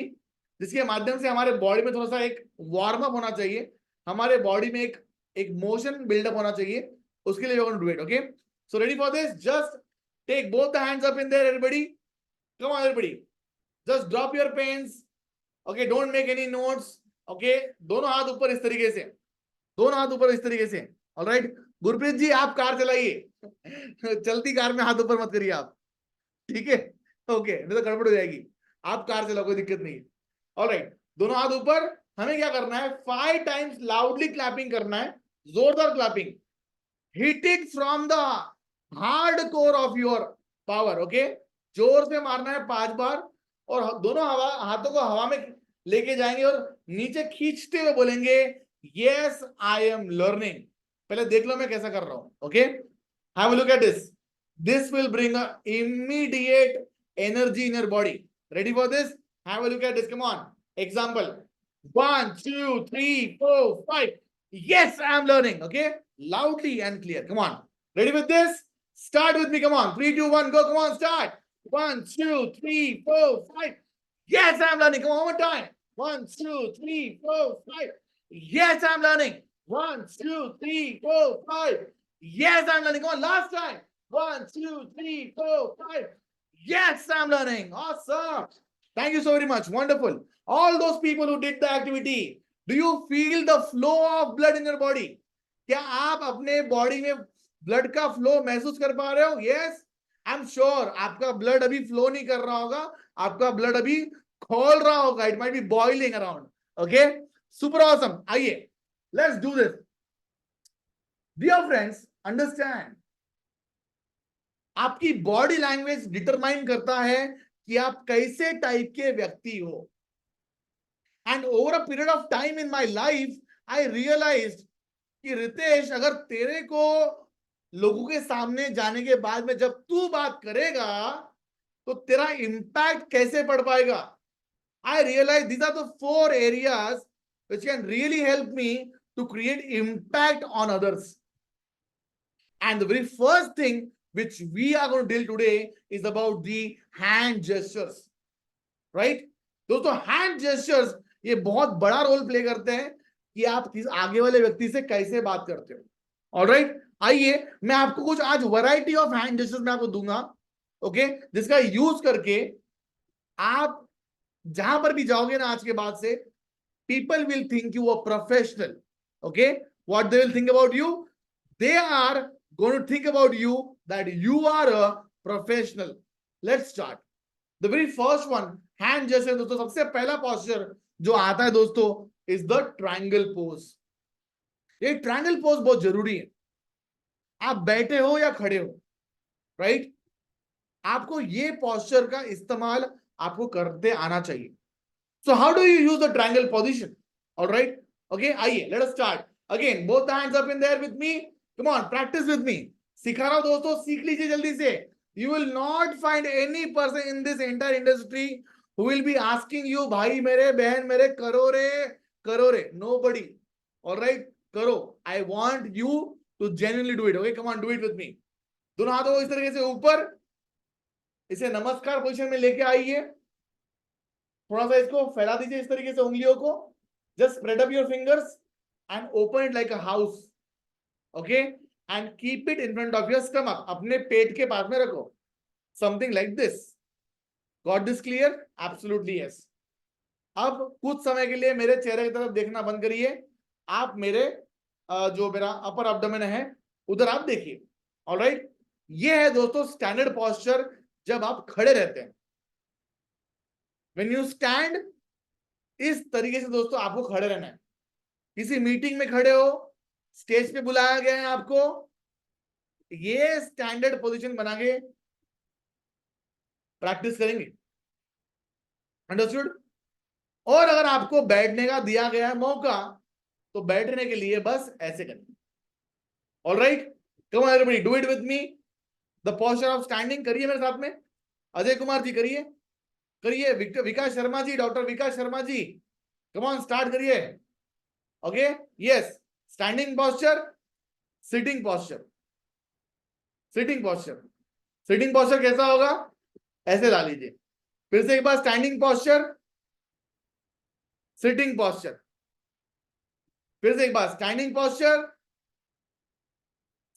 जिसके माध्यम से हमारे body में थोड़ा सा एक warm up होना चाहिए, हमारे बॉडी में एक मोशन बिल्डअप होना चाहिए, उसके लिए we are going to do it. Okay, so ready for this? Just take both the hands up in there, everybody. Come on everybody, just drop your pens. Okay, don't make any notes. Okay, दोनों हाथ ऊपर इस तरीके से, दोनों हाथ ऊपर इस तरीके से। ऑलराइट, गुरप्रीत जी आप कार चलाइए चलती कार में हाथ ऊपर मत करिए आप, ठीक है? ओके, नहीं तो गड़बड़ हो जाएगी। आप कार चलाओ, कोई दिक्कत नहीं है। ऑलराइट, दोनों हाथ ऊपर। हमें क्या करना है, 5 टाइम्स लाउडली क्लैपिंग करना है, जोरदार clapping, hit it from the hard core of your power. Okay, जोर से मारना है 5 बार, और दोनों हाथों को हवा में लेके जाएंगे और नीचे खींचते हुए बोलेंगे, यस आई एम लर्निंग। पहले देख लो मैं कैसा कर रहा हूं। Okay, have a look at this, this will bring a immediate energy in your body. Ready for this? Have a look at this, come on. Example, 1 2 3 4 5, yes I am learning. Okay, loudly and clear, come on. Ready with this? Start with me, come on. 3 2 1 go, come on, start. 1 2 3 4 5, yes I am learning. Come on, one more time. 1 2 3 4 5, yes I am learning. 1 2 3 4 5, yes I am learning. Come on, last time. 1 2 3 4 5, yes I am learning. Awesome, thank you so very much, wonderful. All those people who did the activity, do you feel the flow of blood in your body? क्या आप अपने body में blood का flow महसूस कर पा रहे हो? यस, आई एम श्योर आपका ब्लड अभी फ्लो नहीं कर रहा होगा, आपका ब्लड अभी खोल रहा होगा, it might be boiling around. Okay, super awesome. आइए, let's do this. Dear friends, understand, आपकी बॉडी लैंग्वेज डिटरमाइन करता है कि आप कैसे टाइप के व्यक्ति हो। And over a period of time in my life, I realized कि रितेश, अगर तेरे को लोगों के सामने जाने के बाद में जब तू बात करेगा, तो तेरा इम्पैक्ट कैसे पड़ पाएगा? I realize these are the 4 areas which can really help me to create impact on others. And the very first thing which we are going to deal today is about the hand gestures, right? दोस्तों hand gestures ये बहुत बड़ा role play करते हैं कि आप आगे वाले व्यक्ति से कैसे बात करते हो. ऑलराइट, आइए मैं आपको कुछ आज वैरायटी ऑफ हैंड जेस्चर्स मैं आपको दूंगा, ओके, जिसका यूज करके आप जहां पर भी जाओगे ना आज के बाद से, people will think you are professional. Okay, what they will think about you? They are going to think about you that you are a professional. Let's start. The very first one, hand gesture. दोस्तों सबसे पहला posture जो आता है दोस्तों is the triangle pose. ये triangle pose बहुत जरूरी है. आप बैठे हो या खड़े हो, राइट, आपको ये posture का इस्तेमाल आपको करते आना चाहिए. So how do you use the triangle position? All right. Okay. आइए, let us start. Again, both the hands up in there with me. Come on, practice with me. सिखा रहा हूं दोस्तों, सीख लीजिए जल्दी से. You will not find any person in this entire industry who will be asking you, भाई मेरे, बहन मेरे, करो रे. Nobody. All right. करो. I want you to genuinely do it. Okay. Come on, do it with me. दोनों हाथों को इस तरीके से ऊपर, इसे नमस्कार पोजीशन में लेके आइए. थोड़ा सा इसको फैला दीजिए इस तरीके से उंगलियों को. Just spread up your fingers and open it like a house, okay, and keep it in front of your stomach. अपने पेट के पास में रखो, something like this. Got this clear? Absolutely yes. अब कुछ समय के लिए मेरे चेहरे की तरफ देखना बंद करिए. आप मेरे जो मेरा अपर एब्डोमेन है उधर आप देखिए. ऑलराइट, ये है दोस्तों स्टैंडर्ड पोस्चर जब आप खड़े रहते हैं. When you stand, इस तरीके से दोस्तों आपको खड़े रहना है. किसी मीटिंग में खड़े हो, स्टेज पे बुलाया गया है आपको, ये स्टैंडर्ड पोजीशन बना के प्रैक्टिस करेंगे. अंडरस्टूड? और अगर आपको बैठने का दिया गया है मौका, तो बैठने के लिए बस ऐसे करें. Alright, come on everybody, do it with me. The posture of standing करिए मेरे साथ में. अजय कुमार जी करिए, करिए. Vikas Sharma ji, doctor Vikas Sharma ji, come on, start करिए. Okay, yes. Standing posture, sitting posture. Sitting posture, sitting posture कैसा होगा? ऐसे ला लीजिए. फिर से एक बार, स्टैंडिंग पोस्चर, सिटिंग पोस्चर. फिर से एक बार, standing posture,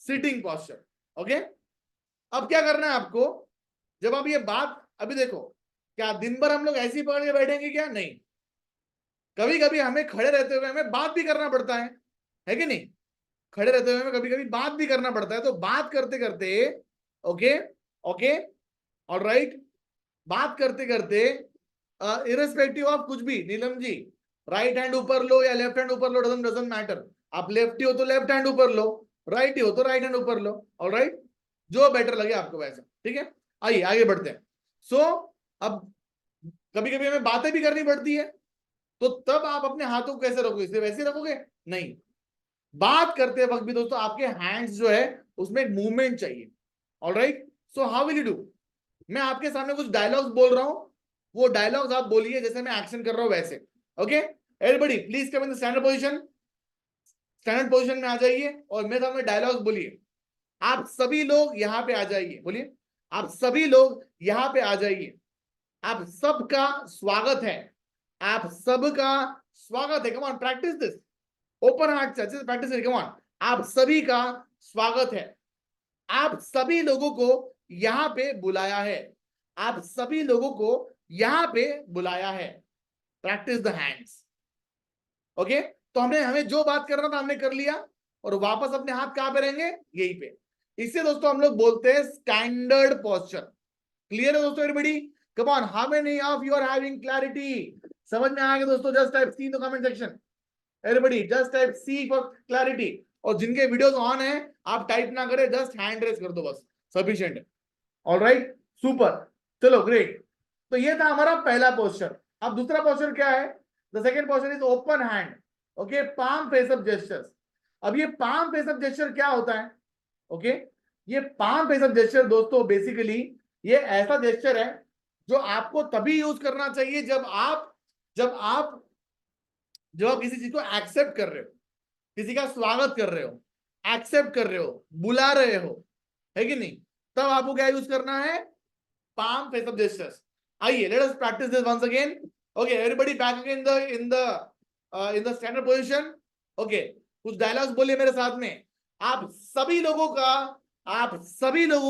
sitting posture. Okay, अब क्या करना है आपको? जब आप ये बात, अभी देखो, क्या दिन भर हम लोग ऐसे ही पकड़ के बैठेंगे क्या? नहीं. कभी कभी हमें खड़े रहते हुए हमें बात भी करना पड़ता है कि नहीं? खड़े रहते हुए हमें कभी कभी बात भी करना पड़ता है. तो बात करते करते, ओके ओके, ऑलराइट, बात करते करते, इरेस्पेक्टिव ऑफ कुछ भी, नीलम जी, राइट हैंड ऊपर लो या लेफ्ट हैंड ऊपर लो, डजंट मैटर. आप लेफ्टी हो तो लेफ्ट हैंड ऊपर लो, राइट हो तो राइट हैंड ऊपर लो. ऑलराइट, जो बेटर लगे आपको वैसा. ठीक है, आइए आगे बढ़ते हैं. सो अब कभी कभी हमें बातें भी करनी पड़ती है, तो तब आप अपने हाथों को कैसे रखोगे? इसे वैसे रखोगे? नहीं. बात करते वक्त भी दोस्तों आपके हैंड्स जो है उसमें एक मूवमेंट चाहिए. Alright, so how will you do? मैं आपके सामने कुछ डायलॉग्स बोल रहा हूं, वो डायलॉग्स आप बोलिए जैसे मैं एक्शन कर रहा हूं वैसे. Okay, everybody please come in the standard position. Standard position में आ जाइए और मेरे सामने डायलॉग्स बोलिए. आप सभी लोग यहाँ पे आ जाइए. बोलिए, आप सभी लोग यहाँ पे आ जाइए. आप सबका स्वागत है. आप सबका स्वागत है. Come on, practice this. Open heart से अच्छे से प्रैक्टिस करिए. कम ऑन, आप सभी का स्वागत है. आप सभी लोगों को यहां पे बुलाया है. आप सभी लोगों को यहां पे बुलाया है. Practice the hands. ओके, तो हमें जो बात करना था हमने कर लिया, और वापस अपने हाथ कहां पे रहेंगे? यहीं पे. इससे दोस्तों हम लोग बोलते हैं स्टैंडर्ड पोस्चर. क्लियर है दोस्तों everybody? Come on, how many of you are having clarity? समझ में आएगा दोस्तों? Just type C in the comment section. Everybody just type C for clarity. और जिनके वीडियोस ऑन है आप टाइप ना करें, जस्ट हैंड रेज कर दो, बस सफिशिएंट है. ऑलराइट, सुपर, चलो ग्रेट. तो ये था हमारा पहला पोस्चर. अब दूसरा पोस्चर क्या है? The second posture is open hand. Okay, palm face up gestures. अब ये पाम फेस अप जेस्चर क्या होता है? ओके, ये पाम फेस अप जेस्चर दोस्तों बेसिकली ये ऐसा जेस्चर है जो आपको तभी यूज करना चाहिए जब आप किसी चीज को एक्सेप्ट कर रहे हो, किसी का स्वागत कर रहे हो, एक्सेप्ट कर रहे हो, बुला रहे हो, है कि नहीं, तब आपको क्या यूज करना है, palm face up gestures. आइए, let us practice this once again. Okay, everybody back again in the standard position. Okay, कुछ डायलॉग्स बोलिए मेरे साथ में. आप सभी लोगों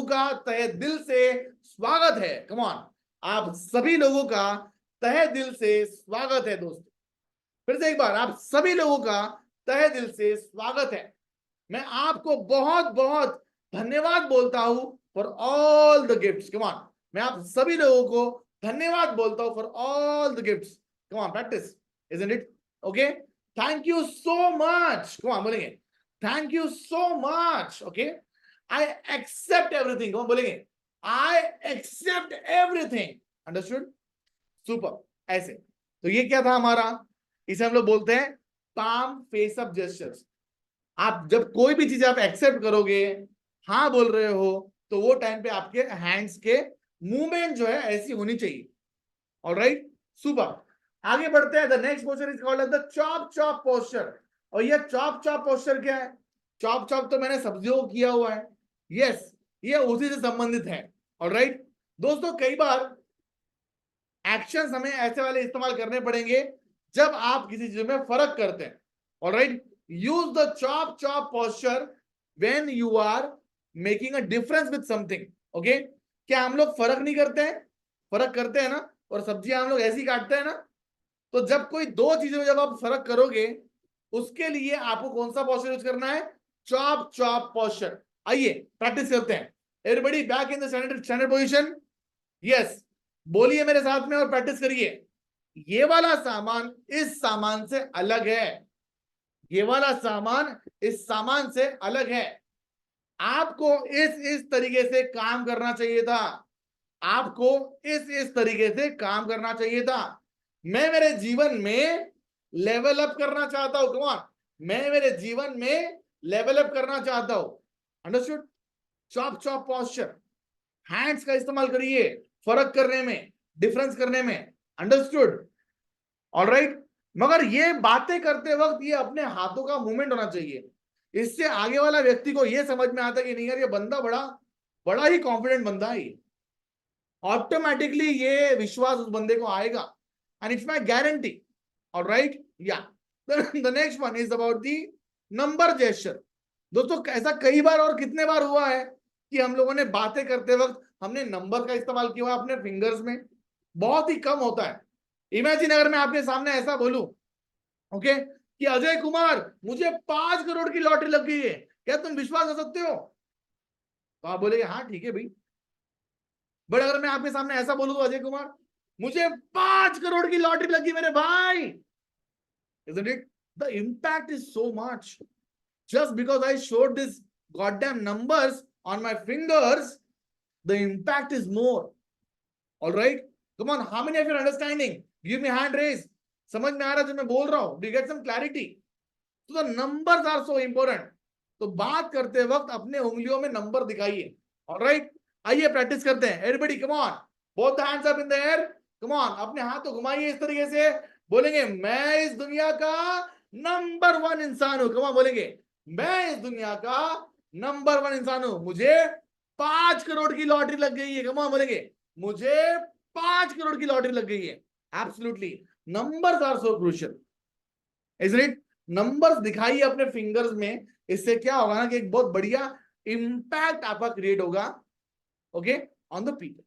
का तहे दिल से स्वागत है. Come on, आप सभी लोगों का तहे दिल से स्वागत है दोस्तों. फिर से एक बार, आप सभी लोगों का तहे दिल से स्वागत है. मैं आपको बहुत बहुत धन्यवाद बोलता हूं for all the gifts. Come on, मैं आप सभी लोगों को धन्यवाद बोलता हूं for all the gifts. Come on, practice, isn't it? Okay, thank you so much. Come on, बोलेंगे thank you so much. Okay, I accept everything. Come on, बोलेंगे I accept everything. Understood? Super. ऐसे तो ये क्या था हमारा, इसे हम लोग बोलते हैं पाम फेस अप जेस्चर्स. आप जब कोई भी चीज आप एक्सेप्ट करोगे, हाँ बोल रहे हो, तो वो टाइम पे आपके हैंड्स के मूवमेंट जो है ऐसी होनी चाहिए. Alright, super. आगे बढ़ते हैं. The next posture is called the chop chop posture. और ये चॉप चॉप पोस्चर क्या है? चॉप चॉप तो मैंने सब्जियों को किया हुआ है. यस, ये उसी से संबंधित है. ऑलराइट दोस्तों, कई बार एक्शंस हमें ऐसे वाले इस्तेमाल करने पड़ेंगे जब आप किसी चीज में फर्क करते हैं. Alright, use the chop chop posture when you are making a difference with something. Okay, क्या हम लोग फर्क नहीं करते हैं? फर्क करते हैं ना. और सब्जियां हम लोग ऐसी काटते हैं ना. तो जब कोई दो चीजों में जब आप फर्क करोगे, उसके लिए आपको कौन सा पोस्चर यूज करना है? Chop chop posture. आइए प्रैक्टिस करते हैं. Everybody back in the standard position. Yes, बोलिए मेरे साथ में और प्रैक्टिस करिए. ये वाला सामान इस सामान से अलग है. ये वाला सामान इस सामान से अलग है. आपको इस तरीके से काम करना चाहिए था. आपको इस तरीके से काम करना चाहिए था. मैं मेरे जीवन में लेवल अप करना चाहता हूं. कम ऑन, मैं मेरे जीवन में लेवल अप करना चाहता हूं. Understood? Chop chop posture, hands का इस्तेमाल करिए फर्क करने में, डिफरेंस करने में. अंडरस्टूड? ऑलराइट, मगर ये बातें करते वक्त ये अपने हाथों का मूवमेंट होना चाहिए. इससे आगे वाला व्यक्ति को ये समझ में आता है कि नहीं यार, ये बंदा बड़ा ही कॉन्फिडेंट बंदा है. ऑटोमेटिकली ये विश्वास उस बंदे को आएगा. And it's my guarantee. Alright, या the next one is about the number gesture. दोस्तों, ऐसा कई बार और कितने बार हुआ है कि हम लोगों ने बातें करते वक्त हमने नंबर का इस्तेमाल किया अपने फिंगर्स में. बहुत ही कम होता है. इमेजिन अगर मैं आपके सामने ऐसा बोलूं, ओके, कि अजय कुमार, मुझे 5 करोड़ की लॉटरी लग गई है, क्या तुम विश्वास कर सकते हो? तो आप बोलेंगे हाँ ठीक है भाई. बट अगर मैं आपके सामने ऐसा बोलूं तो अजय कुमार, मुझे 5 करोड़ की लॉटरी लगी मेरे भाई, isn't it? The impact is so much. Just because I showed this goddamn numbers on my fingers, the impact is more. All right, come on, how many of you are understanding? Give me hand raise. समझ में आ रहा है जो मैं बोल रहा हूं? Do you get some clarity? So the numbers are so important. तो बात करते वक्त अपने उंगलियों में नंबर दिखाइए. All right, आइए प्रैक्टिस करते हैं. Everybody, come on, both the hands up in the air. Come on, अपने हाथ को घुमाइए इस तरीके से. बोलेंगे मैं इस दुनिया का नंबर 1 इंसान हूं. Come on, बोलेंगे मैं इस दुनिया का नंबर 1 इंसान हूं. मुझे 5 करोड़ की लॉटरी लग गई है. Come on, बोलेंगे मुझे 5 करोड़ की लॉटरी लग गई है. Absolutely, numbers are so crucial, isn't it? Numbers दिखाइए अपने फिंगर्स में. इससे क्या होगा ना कि एक बहुत बढ़िया इंपैक्ट आपका क्रिएट होगा. Okay, on the people.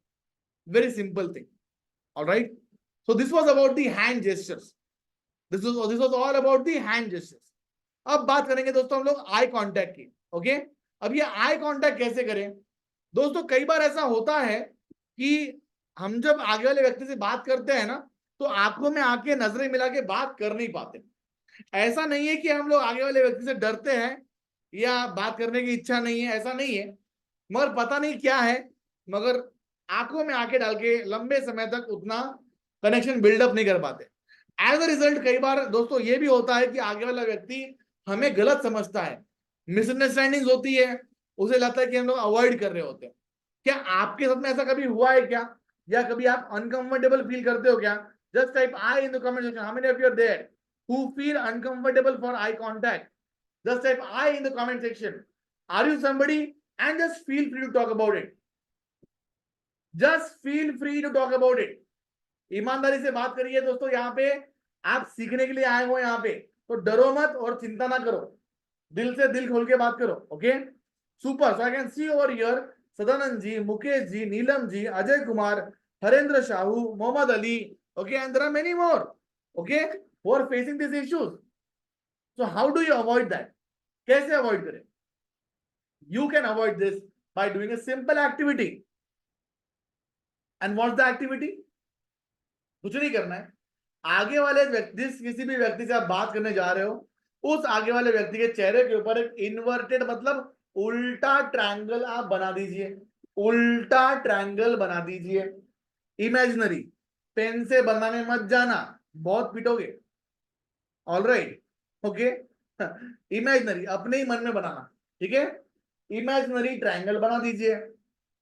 Very simple thing. Alright, so this was about the hand gestures. This was all about the hand gestures. अब बात करेंगे दोस्तों हम लोग आई कांटेक्ट की. ओके, अब ये आई कांटेक्ट कैसे करें? दोस्तों, कई बार ऐसा होता है कि हम जब आगे वाले व्यक्ति से बात करते हैं ना, तो आंखों में आंखें नजरें मिला के बात कर नहीं पाते. ऐसा नहीं है कि हम लोग आगे वाले व्यक्ति से डरते हैं या बात करने की इच्छा नहीं है, ऐसा नहीं है. मगर पता नहीं क्या है, मगर आंखों में आंखें डाल के लंबे समय तक उतना कनेक्शन बिल्डअप नहीं कर पाते. एज अ रिजल्ट कई बार दोस्तों ये भी होता है कि आगे वाला व्यक्ति हमें गलत समझता है, मिसअंडरस्टैंडिंग होती है, उसे लगता है कि हम लोग अवॉइड कर रहे होते हैं. क्या आपके साथ में ऐसा कभी हुआ है क्या, या कभी आप अनकंफर्टेबल फील करते हो क्या? Just type I in the comment section, how many of you are there who feel uncomfortable for eye contact? Just type I in the comment section. Are you somebody? And just feel free to talk about it. Just feel free to talk about it. ईमानदारी से बात करिए दोस्तों, यहाँ पे आप सीखने के लिए आए हो यहाँ पे, तो डरो मत और चिंता ना करो, दिल से दिल खोल के बात करो. Okay, super. So I can see over here Sadanand ji, Mukesh ji, Neelam ji, Ajay Kumar, Harendra Shahu, Mohammad Ali. Okay, and there are many more. Okay, who are facing this issues. So how do you avoid that? कैसे अवॉइड करें? You can avoid this by doing a simple activity. And what's the activity? कुछ नहीं करना है. आगे वाले व्यक्ति, किसी भी व्यक्ति से आप बात करने जा रहे हो, उस आगे वाले व्यक्ति के चेहरे के ऊपर एक इन्वर्टेड मतलब उल्टा ट्रायंगल आप बना दीजिए. उल्टा ट्रायंगल बना दीजिए. इमेजिनरी. पेन से बनाने मत जाना, बहुत पिटोगे. ऑलराइट. ओके, इमेजिनरी अपने ही मन में बनाना. ठीक है, इमेजिनरी ट्रायंगल बना दीजिए.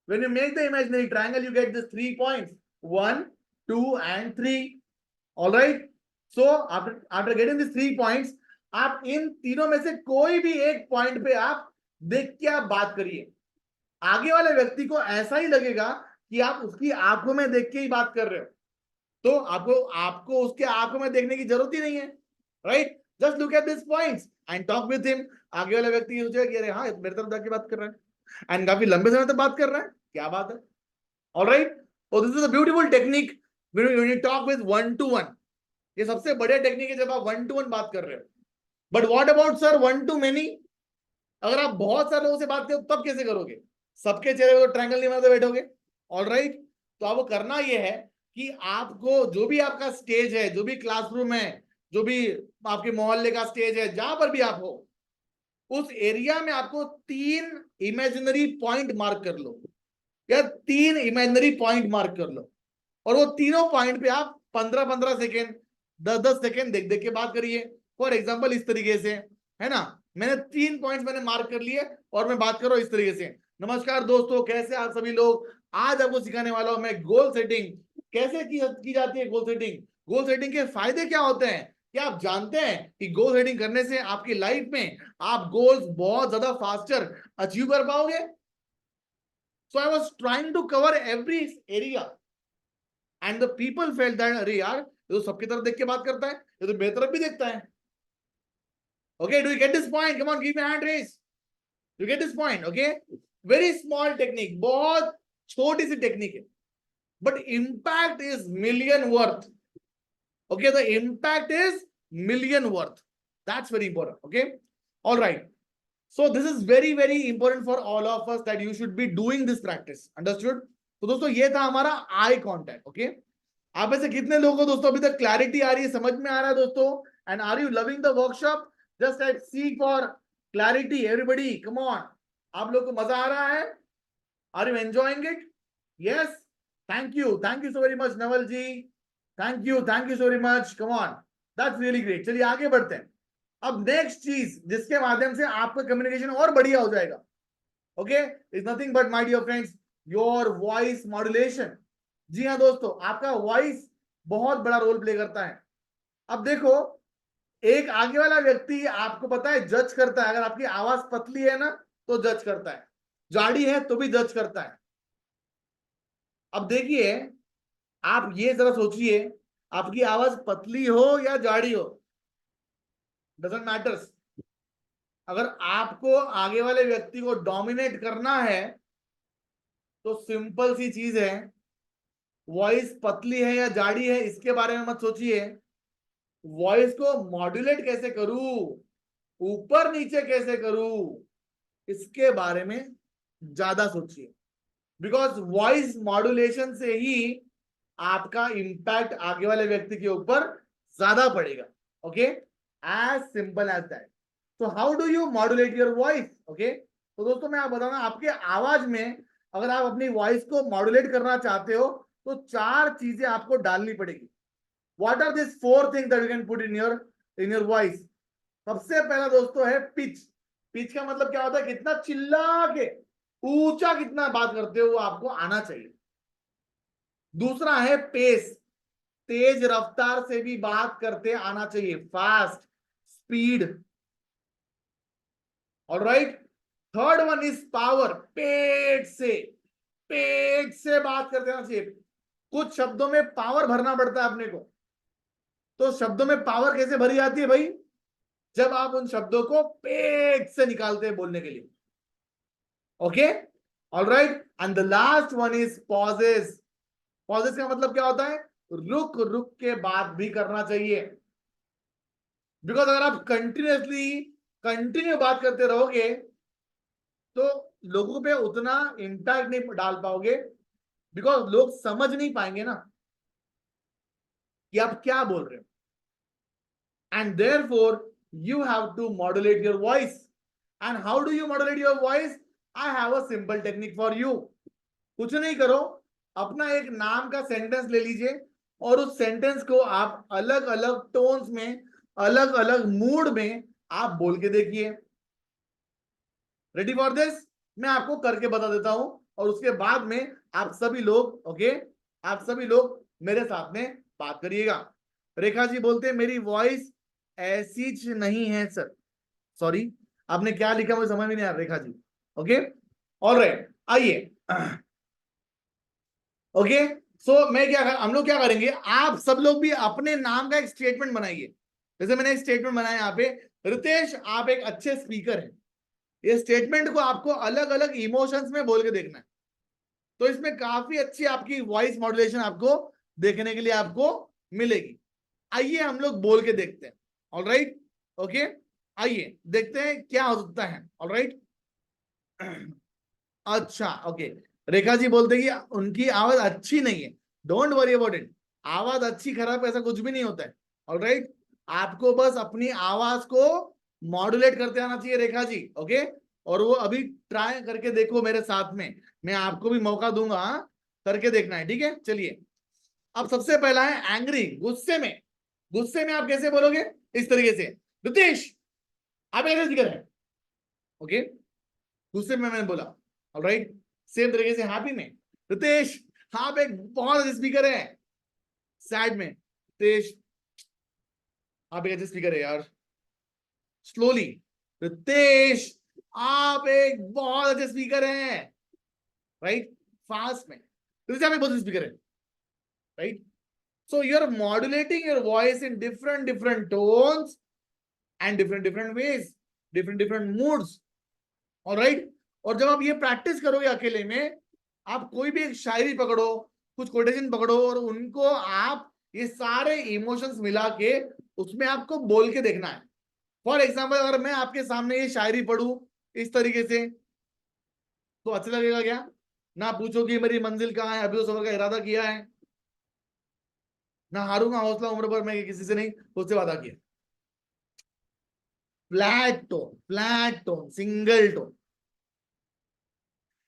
When you make the imaginary triangle, you get these 3 points, 1, 2 and 3. All right. So after getting these 3 points, आप इन तीनों में से कोई भी एक पॉइंट पे आप देख के आप बात करिए. आगे वाले व्यक्ति को ऐसा ही लगेगा कि आप उसकी आंखों में देख के ही बात कर रहे हो. तो आपको उसके आंखों में देखने की जरूरत ही नहीं है. Right, just look at this points and talk with him. आगे वाला व्यक्ति ये सोचेगा कि अरे हाँ, मेरे तरफ जाके बात कर रहा है एंड काफी लंबे समय तक बात कर रहा है, क्या बात है. Alright, so this is a beautiful technique when you talk with one to one. ये सबसे बढ़िया टेक्निक है जब आप वन टू वन बात कर रहे हो. But what about sir one two many? अगर आप बहुत सारे लोगों से बात करो तब कैसे करोगे? सबके चेहरे पे तो ट्रायंगल नहीं बनाते बैठोगे. ऑलराइट, तो आपको करना ये है कि आपको जो भी आपका स्टेज है, जो भी क्लासरूम है, जो भी आपके मोहल्ले का स्टेज है, जहां पर भी आप हो, उस एरिया में आपको 3 इमेजिनरी पॉइंट मार्क कर लो, या 3 इमेजिनरी पॉइंट मार्क कर लो, और वो तीनों पॉइंट पे आप 15-15 सेकेंड, 10-10 सेकेंड देख देख के बात करिए. फॉर एग्जाम्पल इस तरीके से, है ना, मैंने 3 पॉइंट्स मैंने मार्क कर लिए और मैं बात कर रहा हूं इस तरीके से. नमस्कार दोस्तों, कैसे आप सभी लोग? आज आपको सिखाने वाला हूं मैं गोल सेटिंग. कैसे की जाती है गोल सेटिंग? गोल सेटिंग के फायदे क्या होते हैं? क्या आप जानते हैं कि गोल सेटिंग करने से आपकी लाइफ में आप गोल्स बहुत ज्यादा फास्टर अचीव कर पाओगे? So I was trying to cover every area and the people felt that अरे यार, ये तो सबकी तरफ देख के बात करता है, ये तो मेरी तरफ भी देखता है. Okay, do you get this point? Come on, give me a hand raise. Do you get this point? Okay, very small technique, बहुत छोटी सी टेक्निक है, but impact is million worth. Okay, the impact is million worth. That's very important. Okay, all right. So this is very very important for all of us that you should be doing this practice. Understood? तो दोस्तों ये था हमारा eye contact. Okay, आप में से कितने लोगों को दोस्तों अभी तक क्लैरिटी आ रही है, समझ में आ रहा है दोस्तों? And are you loving the workshop? Just type C for clarity. Everybody come on. आप लोग को मजा आ रहा है? Are you enjoying it? Yes, thank you so very much Naval ji. Thank you so very much. Come on, that's really great. चलिए आगे बढ़ते हैं. अब नेक्स्ट चीज जिसके माध्यम से आपका कम्युनिकेशन और बढ़िया हो जाएगा, okay, is nothing but my dear friends, your voice modulation. जी हाँ दोस्तों, आपका वॉइस बहुत बड़ा रोल प्ले करता है. अब देखो, एक आगे वाला व्यक्ति आपको पता है जज करता है. अगर आपकी आवाज पतली है ना तो जज करता है, जाड़ी है तो भी जज करता है. अब देखिए, आप ये जरा सोचिए, आपकी आवाज पतली हो या जाड़ी हो, डजंट मैटर्स. अगर आपको आगे वाले व्यक्ति को डोमिनेट करना है तो सिंपल सी चीज है, वॉइस पतली है या जाड़ी है इसके बारे में मत सोचिए. वॉइस को मॉड्यूलेट कैसे करूं, ऊपर नीचे कैसे करूं, इसके बारे में ज्यादा सोचिए. बिकॉज वॉइस मॉड्यूलेशन से ही आपका इंपैक्ट आगे वाले व्यक्ति के ऊपर ज्यादा पड़ेगा. Okay, as simple as that. तो how do you modulate your voice? Okay, तो दोस्तों मैं आप बताऊंगा, आपके आवाज में अगर आप अपनी वॉइस को मॉड्यूलेट करना चाहते हो तो 4 चीजें आपको डालनी पड़ेगी. What are this 4 things that you can put in your voice? सबसे पहला दोस्तों है पिच. पिच का मतलब क्या होता है? कितना चिल्ला के ऊंचा कितना बात करते हो वो आपको आना चाहिए। दूसरा है पेस, तेज रफ्तार से भी बात करते आना चाहिए, fast speed. Alright. Third one is power, पेट से बात करते आना चाहिए। कुछ शब्दों में पावर भरना पड़ता है अपने को। तो शब्दों में पावर कैसे भरी जाती है भाई? जब आप उन शब्दों को पेट से निकालते हैं बोलने के लिए। Okay, alright. And the last one is pauses. Pauses का मतलब क्या होता है? रुक रुक के बात भी करना चाहिए। बिकॉज अगर आप कंटिन्यू बात करते रहोगे तो लोगों पे उतना इंपैक्ट नहीं डाल पाओगे, बिकॉज लोग समझ नहीं पाएंगे ना कि आप क्या बोल रहे हो। And therefore you have to modulate your voice. And how do you modulate your voice? I have a simple technique for you. कुछ नहीं करो, अपना एक नाम का सेंटेंस ले लीजिए और उस सेंटेंस को आप अलग अलग टोन्स में, अलग अलग मूड में आप बोल के देखिए। Ready for this? मैं आपको करके बता देता हूं और उसके बाद में आप सभी लोग, ओके, आप सभी लोग मेरे साथ में बात करिएगा। रेखा जी बोलते हैं मेरी वॉइस ऐसी नहीं है सर। सॉरी, आपने क्या लिखा मुझे समझ में नहीं आ रहा रेखा जी। ओके, ऑलराइट, आइए। ओके, सो हम लोग क्या करेंगे, आप सब लोग भी अपने नाम का एक स्टेटमेंट बनाइए। जैसे मैंने एक स्टेटमेंट बनाया यहाँ पे, रितेश आप एक अच्छे स्पीकर हैं। ये स्टेटमेंट को आपको अलग अलग इमोशंस में बोल के देखना है। तो इसमें काफी अच्छी आपकी वॉइस मॉड्यूलेशन आपको देखने के लिए आपको मिलेगी। आइए हम लोग बोल के देखते हैं। ऑलराइट, ओके, आइए देखते हैं क्या हो सकता है। ऑलराइट, अच्छा, ओके। रेखा जी बोलते हैं कि उनकी आवाज अच्छी नहीं है। Don't worry about it. आवाज अच्छी खराब ऐसा कुछ भी नहीं होता है। ऑलराइट, आपको बस अपनी आवाज को मॉड्यूलेट करते आना चाहिए रेखा जी। ओके, और वो अभी ट्राई करके देखो मेरे साथ में, मैं आपको भी मौका दूंगा, हाँ? करके देखना है, ठीक है? चलिए, अब सबसे पहला है एंग्री, गुस्से में। गुस्से में आप कैसे बोलोगे? इस तरीके से, रितेश आप ऐसे जिक्र है। ओके, गुस्से में मैंने बोला। ऑलराइट, सेम तरीके से हैप्पी में, रितेश आप एक बहुत अच्छे स्पीकर है। सैड में, रितेश आप एक अच्छे स्पीकर है यार। स्लोली, रितेश आप एक बहुत अच्छे स्पीकर हैं। राइट, फास्ट में, रितेश आप एक बहुत अच्छे स्पीकर है। Right, so you're modulating your voice in different tones and different ways, different moods. all right, और जब आप ये प्रैक्टिस करोगे अकेले में, आप कोई भी एक शायरी पकड़ो, कुछ कोटेशन पकड़ो और उनको आप ये सारे इमोशंस मिला के उसमें आपको बोल के देखना है। फॉर एग्जाम्पल, अगर मैं आपके सामने ये शायरी पढ़ूं इस तरीके से, तो अच्छा लगेगा क्या? ना पूछो कि मेरी मंजिल कहाँ है, अभी तो सफर का इरादा किया है, ना हारूंगा हौसला उम्र पर, मैं किसी से नहीं, उससे वादा किया। Flat tone, single tone.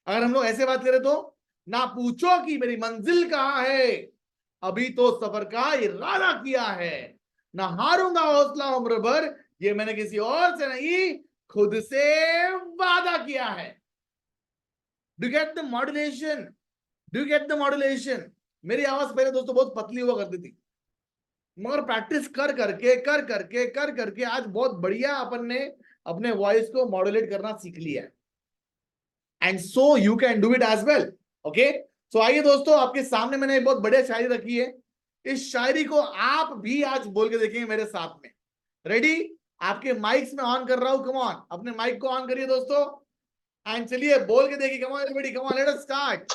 अगर हम लोग ऐसे बात करें तो, ना पूछो कि मेरी मंजिल कहाँ है, अभी तो सफर का इरादा किया है, ना हारूंगा हौसला उम्र भर, ये मैंने किसी और से नहीं खुद से वादा किया है। Do get the modulation? Do get the modulation? मेरी आवाज पहले दोस्तों बहुत पतली हुआ करती थी, मगर प्रैक्टिस कर करके आज बहुत बढ़िया अपन ने अपने वॉइस को मॉड्यूलेट करना सीख लिया है। And so you can do it as well. Okay, so आइए दोस्तों, आपके सामने मैंने एक बहुत बढ़िया शायरी रखी है। इस शायरी को आप भी आज बोल के देखेंगे मेरे साथ में। रेडी? आपके माइक्स में ऑन कर रहा हूं, कम ऑन, अपने माइक को ऑन करिए दोस्तों, एंड चलिए बोल के देखिए। कम on everybody, come on, let us start.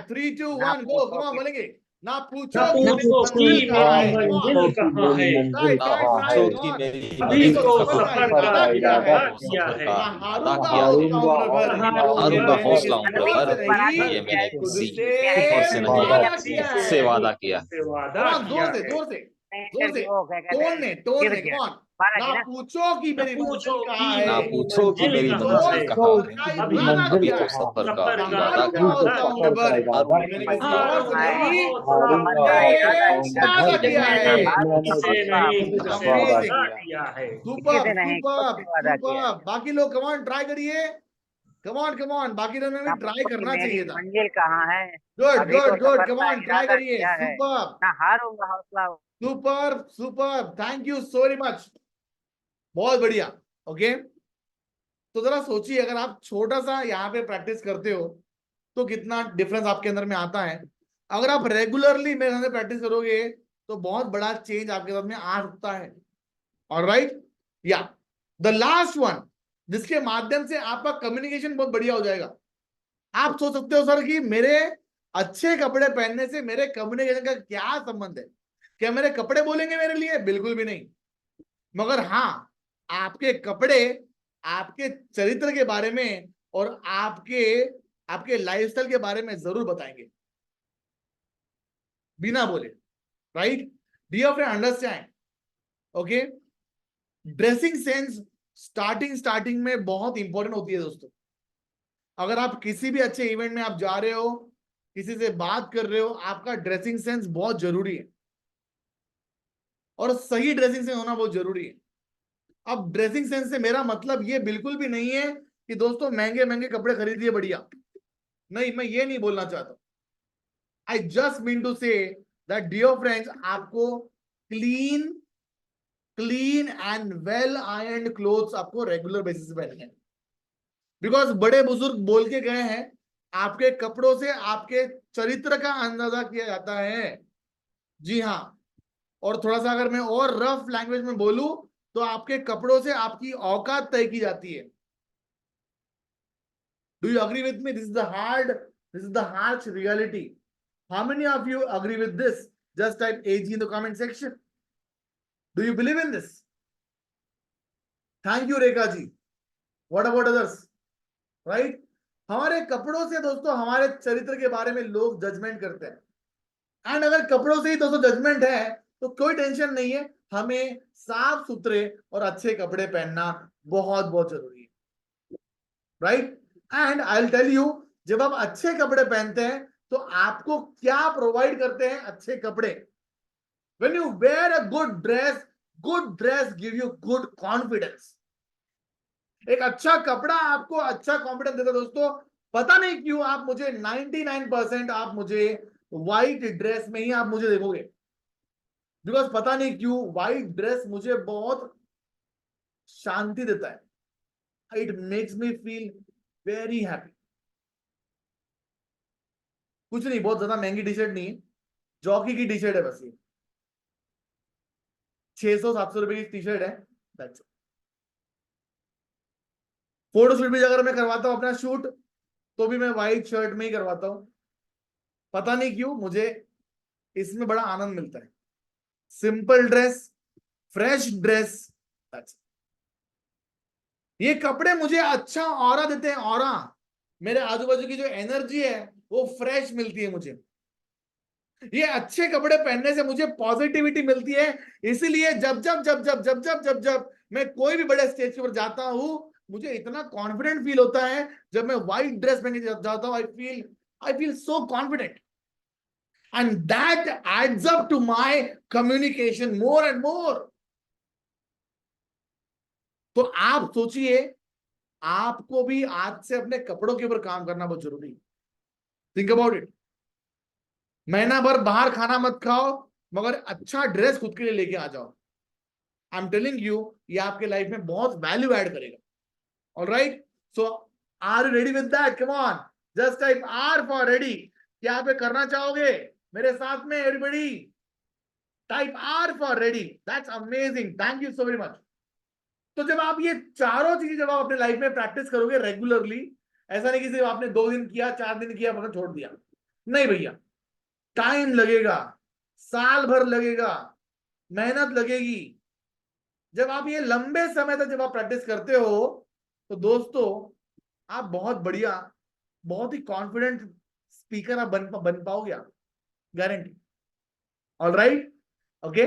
3 2 1 go. Come on, बोलेंगे। ना पूछो कि मेरी मंजिल कहाँ है। कम ऑन, ट्राई ना ट्राई ट्राई, पूछो कम कि ऑन। मेरी अभी मंजिल तो कहाँ सफर है, का इरादा किया है, अभी तो सफर का ना इरादा हारूंगा किया है। हौसला उम्र भर, ये हारूंगा मैंने हौसला किसी उम्र और भर, से नहीं ये मैंने खुद किसी से और से नहीं वादा किया खुद है। से वादा किया है। कम ऑन, जोर से जोर से जोर से, टोन में, कम ऑन। ना पूछो कि मेरी मंजिल कहाँ ना है, पूछो कि अभी मेरी तो मंजिल कहाँ सफर है, का इरादा अभी किया तो है, सफर का ना इरादा हारूंगा किया है। हौसला उम्र भर, ये मैंने हारूंगा किसी और से नहीं खुद हारूंगा से हौसला वादा किया है। किसे नहीं खुद से अमेजिंग, वादा किया है। Super super super. बाकी लोग कम ऑन, ट्राई करिए। कम ऑन बाकी रन में भी ट्राई करना मेरी चाहिए था। मंजिल कहाँ है, गुड अभी तो गुड गुड, कम सफर का ऑन ट्राई इरादा करिए, किया है, सुपर ना हारूंगा हौसला। Super super, thank you so very much, बहुत बढ़िया। ओके, तो जरा सोचिए, अगर आप छोटा सा यहाँ पे प्रैक्टिस करते हो तो कितना डिफरेंस आपके अंदर में आता है। अगर आप रेगुलरली मेरे साथ प्रैक्टिस करोगे तो बहुत बड़ा चेंज आपके साथ में आ सकता है। ऑलराइट, या द लास्ट वन, जिसके माध्यम से आपका कम्युनिकेशन बहुत बढ़िया हो जाएगा। आप सोच सकते हो सर कि मेरे अच्छे कपड़े पहनने से मेरे कम्युनिकेशन का क्या संबंध है? क्या मेरे कपड़े बोलेंगे मेरे लिए? बिल्कुल भी नहीं। मगर हाँ, आपके कपड़े आपके चरित्र के बारे में और आपके आपके लाइफस्टाइल के बारे में जरूर बताएंगे, बिना बोले। Right, dear friend, understand? Okay, dressing sense starting में बहुत इंपॉर्टेंट होती है दोस्तों। अगर आप किसी भी अच्छे इवेंट में आप जा रहे हो, किसी से बात कर रहे हो, आपका ड्रेसिंग सेंस बहुत जरूरी है और सही ड्रेसिंग सेंस होना बहुत जरूरी है। अब ड्रेसिंग सेंस से मेरा मतलब ये बिल्कुल भी नहीं है कि दोस्तों महंगे महंगे कपड़े खरीदिए बढ़िया, नहीं, मैं ये नहीं बोलना चाहता। I just mean to say that dear friends, आपको clean clean and well iron clothes आपको रेगुलर बेसिस पे पहनने हैं। बिकॉज बड़े बुजुर्ग बोल के गए हैं, आपके कपड़ों से आपके चरित्र का अंदाजा किया जाता है। जी हाँ, और थोड़ा सा अगर मैं और रफ लैंग्वेज में बोलूं तो आपके कपड़ों से आपकी औकात तय की जाती है। Do you agree with me? This is the harsh reality. How many of you agree with this? Just type AG in the comment section. Do you believe in this? Thank you Rekha ji. What about others? Right, हमारे कपड़ों से दोस्तों हमारे चरित्र के बारे में लोग जजमेंट करते हैं। एंड अगर कपड़ों से ही दोस्तों जजमेंट है तो कोई टेंशन नहीं है, हमें साफ सुथरे और अच्छे कपड़े पहनना बहुत बहुत जरूरी है। Right, and I will tell you, जब आप अच्छे कपड़े पहनते हैं तो आपको क्या प्रोवाइड करते हैं अच्छे कपड़े? When you wear a good dress give you good confidence. एक अच्छा कपड़ा आपको अच्छा कॉन्फिडेंस देता है दोस्तों। पता नहीं क्यों आप मुझे 99% आप मुझे व्हाइट ड्रेस में ही आप मुझे देखोगे, बिकॉज पता नहीं क्यों व्हाइट ड्रेस मुझे बहुत शांति देता है। It makes me feel very happy. कुछ नहीं, बहुत ज्यादा महंगी टी शर्ट नहीं है, जॉकी की टी शर्ट है बस, ये 600-700 रुपए की टी शर्ट है। फोटो शूट भी अगर मैं करवाता हूं अपना शूट, तो भी मैं व्हाइट शर्ट में ही करवाता हूं। पता नहीं क्यों मुझे इसमें बड़ा आनंद मिलता है। सिंपल ड्रेस, फ्रेश ड्रेस, ये कपड़े मुझे अच्छा ऑरा देते हैं। ऑरा, मेरे आजू बाजू की जो एनर्जी है वो फ्रेश मिलती है मुझे। ये अच्छे कपड़े पहनने से मुझे पॉजिटिविटी मिलती है। इसीलिए जब जब जब जब जब जब जब जब मैं कोई भी बड़े स्टेज पर जाता हूं, मुझे इतना कॉन्फिडेंट फील होता है। जब मैं व्हाइट ड्रेस पहन के जाता हूं, I feel so confident, and that adds up to my communication more and more. तो आप सोचिए, आपको भी आज से अपने कपड़ों के ऊपर काम करना बहुत जरूरी है। Think about it. महीना भर बाहर खाना मत खाओ, मगर अच्छा ड्रेस खुद के लिए लेके आ जाओ। आई एम टेलिंग यू, ये आपके लाइफ में बहुत वैल्यू ऐड करेगा। Alright, so are you ready with that? Come on, just type R for ready. क्या आप करना चाहोगे मेरे साथ में? Everybody type R for ready. That's amazing, thank you so very much. तो जब आप ये चारों चीजें जब आप अपने लाइफ में प्रैक्टिस करोगे रेगुलरली, ऐसा नहीं कि सिर्फ आपने 2 दिन किया, 4 दिन किया, मतलब छोड़ दिया, नहीं भैया, टाइम लगेगा, साल भर लगेगा, मेहनत लगेगी। जब आप ये लंबे समय तक जब आप प्रैक्टिस करते हो तो दोस्तों आप बहुत बढ़िया, बहुत ही कॉन्फिडेंट स्पीकर आप बन पाओगे आप, guarantee. Alright, okay,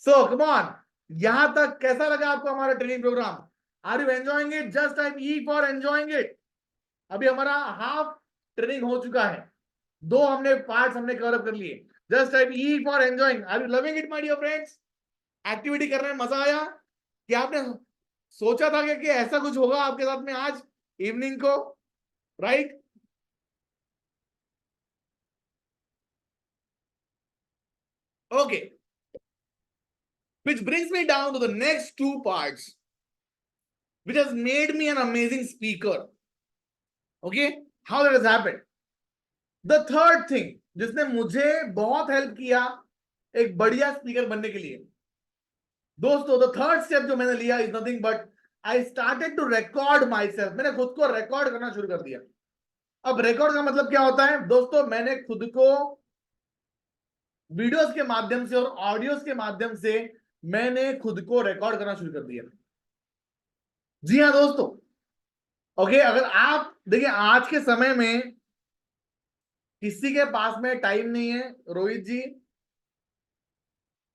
so come on, यहां तक कैसा लगा आपको हमारा training program? Are you enjoying it? Just type E for enjoying it. अभी हमारा हाफ ट्रेनिंग हो चुका है, 2 हमने पार्ट्स हमने कवर अप कर लिए। Just type E for enjoying. Are you loving it my dear friends? Activity करने में मजा आया? क्या आपने सोचा था कि ऐसा कुछ होगा आपके साथ में आज? इवनिंग को, right? Okay, which brings me down to the next two parts which has made me an amazing speaker. Okay, how that has happened? The third thing जिसने मुझे बहुत हेल्प किया एक बढ़िया स्पीकर बनने के लिए, दोस्तों, द थर्ड स्टेप जो मैंने लिया is nothing but I started to record my self. मैंने खुद को रिकॉर्ड करना शुरू कर दिया. अब रिकॉर्ड का मतलब क्या होता है दोस्तों? मैंने खुद को वीडियोस के माध्यम से और ऑडियोस के माध्यम से मैंने खुद को रिकॉर्ड करना शुरू कर दिया. जी हाँ दोस्तों. ओके, अगर आप देखिए आज के समय में किसी के पास में टाइम नहीं है रोहित जी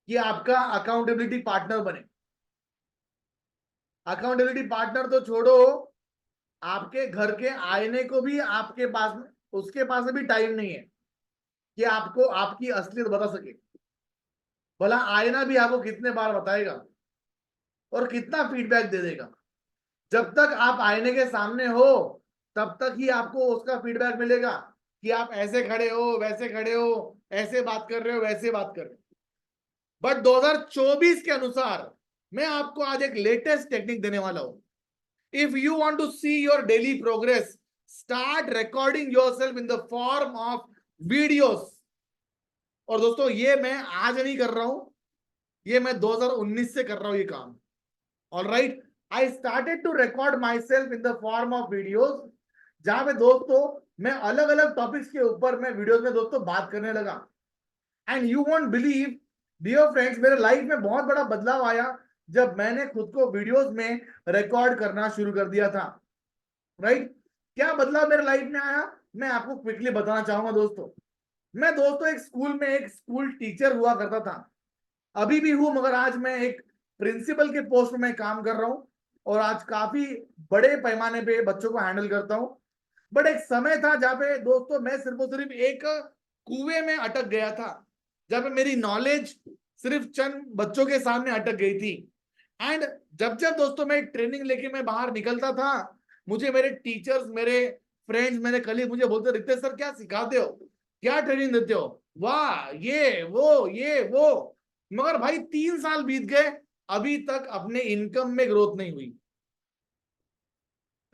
कि आपका अकाउंटेबिलिटी पार्टनर बने. अकाउंटेबिलिटी पार्टनर तो छोड़ो, आपके घर के आईने को भी आपके पास में, उसके पास में भी टाइम नहीं है कि आपको आपकी असलियत बता सके. भला आईना भी आपको कितने बार बताएगा और कितना फीडबैक दे देगा? जब तक आप आईने के सामने हो तब तक ही आपको उसका फीडबैक मिलेगा कि आप ऐसे खड़े हो, वैसे खड़े हो, ऐसे बात कर रहे हो, वैसे बात कर रहे हो. बट 2024 के अनुसार मैं आपको आज एक लेटेस्ट टेक्निक देने वाला हूं. If you want to see your daily progress, start recording yourself in the form of videos. और दोस्तों ये मैं आज नहीं कर रहा हूं, ये मैं 2019 से कर रहा हूं ये काम. Alright, I started to record my self in the form of videos, जहां पे दोस्तों मैं अलग अलग टॉपिक्स के ऊपर मैं वीडियोस में दोस्तों बात करने लगा. And you won't believe dear friends, मेरे लाइफ में बहुत बड़ा बदलाव आया जब मैंने खुद को वीडियोस में रिकॉर्ड करना शुरू कर दिया था. राइट? क्या बदलाव मेरे लाइफ में आया मैं आपको क्विकली बताना चाहूंगा दोस्तों. मैं दोस्तों एक स्कूल में एक स्कूल टीचर हुआ करता था, अभी भी हूं, मगर आज मैं एक प्रिंसिपल के पोस्ट में काम कर रहा हूं और आज काफी बड़े पैमाने पे बच्चों को हैंडल करता हूं. बट एक समय था जहां पे दोस्तों मैं सिर्फ और सिर्फ एक कुएं में अटक गया था, जहां पे मेरी नॉलेज सिर्फ चंद बच्चों के सामने अटक गई थी. एंड जब जब दोस्तों मैं ट्रेनिंग लेके मैं बाहर निकलता था, मुझे मेरे टीचर्स, मेरे फ्रेंड्स, मेरे कलीग मुझे बोलते, रितेश सर क्या सिखाते हो, क्या ट्रेनिंग देते हो, वाह ये वो. मगर भाई 3 साल बीत गए, अभी तक अपने इनकम में ग्रोथ नहीं हुई.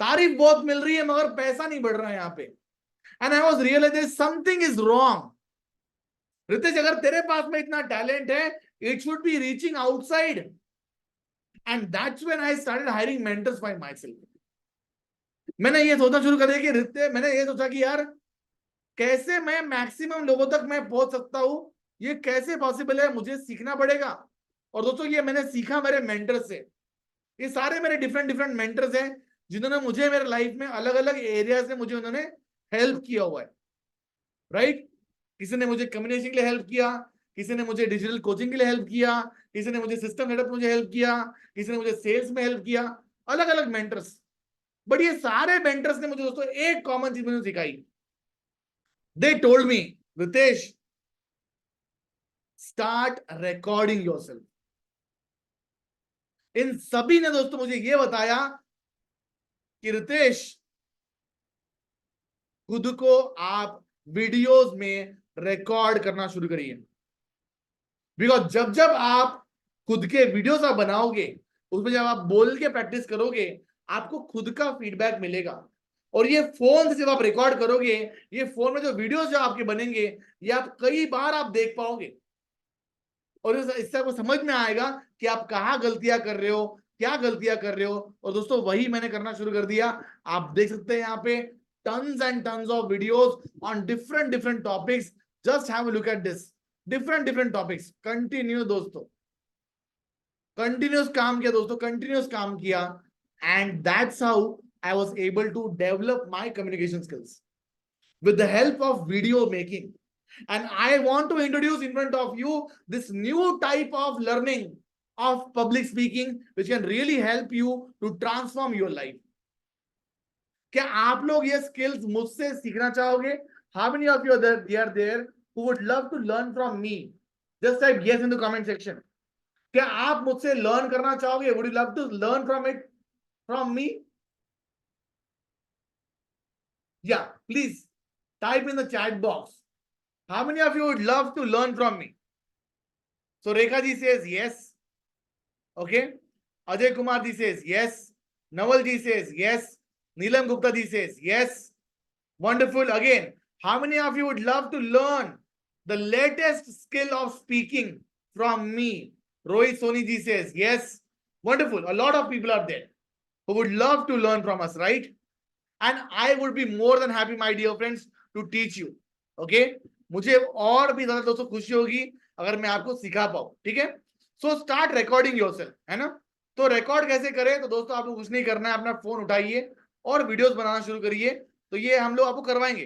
तारीफ बहुत मिल रही है मगर पैसा नहीं बढ़ रहा है यहाँ पे. And I was realizing something is wrong. Ritesh अगर तेरे पास में इतना टैलेंट है, it should be reaching outside. And that's when I started hiring mentors by my self. मैंने ये सोचना शुरू कर दिया कि रितेश, मैंने ये सोचा कि यार कैसे मैं मैक्सिमम लोगों तक मैं पहुंच सकता हूं, ये कैसे पॉसिबल है, मुझे सीखना पड़ेगा. और दोस्तों ये मैंने सीखा मेरे मेंटर से. ये सारे मेरे डिफरेंट डिफरेंट मेंटर्स हैं जिन्होंने मुझे मेरे लाइफ में अलग अलग एरियाज में मुझे उन्होंने हेल्प किया हुआ है. राइट? किसी ने मुझे कम्युनिकेशन के लिए हेल्प किया, किसी ने मुझे डिजिटल कोचिंग के लिए हेल्प किया, किसी ने मुझे सिस्टम सेटअप मुझे हेल्प किया, किसी ने मुझे सेल्स में हेल्प किया. अलग अलग मेंटर्स. बट ये सारे मेंटर्स ने मुझे दोस्तों एक कॉमन चीज मुझे सिखाई. They told me, Ritesh start recording yourself. इन सभी ने दोस्तों मुझे ये बताया कि रितेश खुद को आप वीडियोस में रिकॉर्ड करना शुरू करिए. बिकॉज जब जब आप खुद के वीडियोस आप बनाओगे, उसमें जब आप बोल के प्रैक्टिस करोगे, आपको खुद का फीडबैक मिलेगा. और ये फोन से जब आप रिकॉर्ड करोगे, ये फोन में जो वीडियोस जो आपके बनेंगे, ये आप कई बार आप देख पाओगे और इससे आपको समझ में आएगा कि आप कहाँ गलतियां कर रहे हो, क्या गलतियां कर रहे हो. और दोस्तों वही मैंने करना शुरू कर दिया. आप देख सकते हैं यहाँ पे tons and tons of videos on different topics. Just have a look at this. different topics. Continue दोस्तों, continuous काम किया दोस्तों, continuous काम किया. And that's how I was able to develop my communication skills with the help of video making. And I want to introduce in front of you this new type of learning of public speaking, which can really help you to transform your life. क्या आप लोग ये skills मुझसे सीखना चाहोगे? How many of you are there who would love to learn from me? Just type yes in the comment section. क्या आप मुझसे learn करना चाहोगे? Would you love to learn from me? Yeah, please type in the chat box. How many of you would love to learn from me? So Rekha ji says yes. Okay. Ajay Kumar ji says yes. Naval ji says yes. Neelam Gupta ji says yes. Wonderful. Again, how many of you would love to learn the latest skill of speaking from me? Rohit Soni ji says yes. Wonderful. A lot of people are there who would love to learn from us, right? And I would be more than happy, my dear friends, to teach you. Okay? मुझे और भी ज्यादा दोस्तों खुशी होगी अगर मैं आपको सिखा पाऊं. ठीक है? सो स्टार्ट रिकॉर्डिंग योरसेल्फ, है ना? तो रिकॉर्ड कैसे करें? तो दोस्तों आपको कुछ नहीं करना है, अपना फोन उठाइए और वीडियोस बनाना शुरू करिए. तो ये हम लोग आपको करवाएंगे.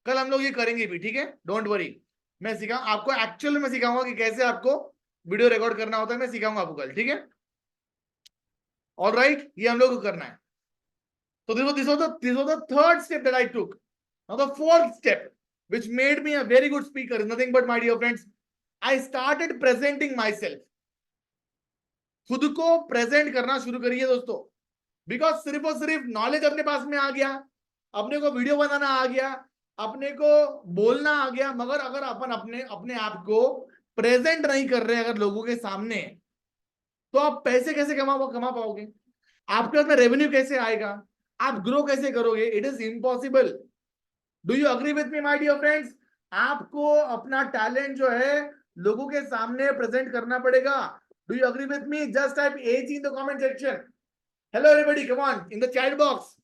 कल हम लोग ये करेंगे भी. ठीक है? Don't worry. मैं सिखा आपको, एक्चुअल में सिखाऊंगा कि कैसे आपको वीडियो रिकॉर्ड करना होता है. मैं सिखाऊंगा आपको कल. ठीक है? ऑलराइट, ये हम लोग को करना है. So this was the third step that I took. Now the fourth step, which made me a very good speaker, is nothing but, my dear friends, I started presenting myself. खुद को present करना शुरू करिए दोस्तों. Because सिर्फ और सिर्फ knowledge अपने पास में आ गया, अपने को वीडियो बनाना आ गया, अपने को बोलना आ गया, मगर अगर अपन अपने आप को प्रेजेंट नहीं कर रहे अगर लोगों के सामने, तो आप पैसे कैसे कमा पाओगे? आपके पास में रेवेन्यू कैसे आएगा? आप ग्रो कैसे करोगे? It is impossible. Do you agree with me, my dear friends? आपको अपना टैलेंट जो है लोगों के सामने प्रेजेंट करना पड़ेगा. Do you agree with me? Just type AG in the comment section. Hello everybody, come on in the chat box.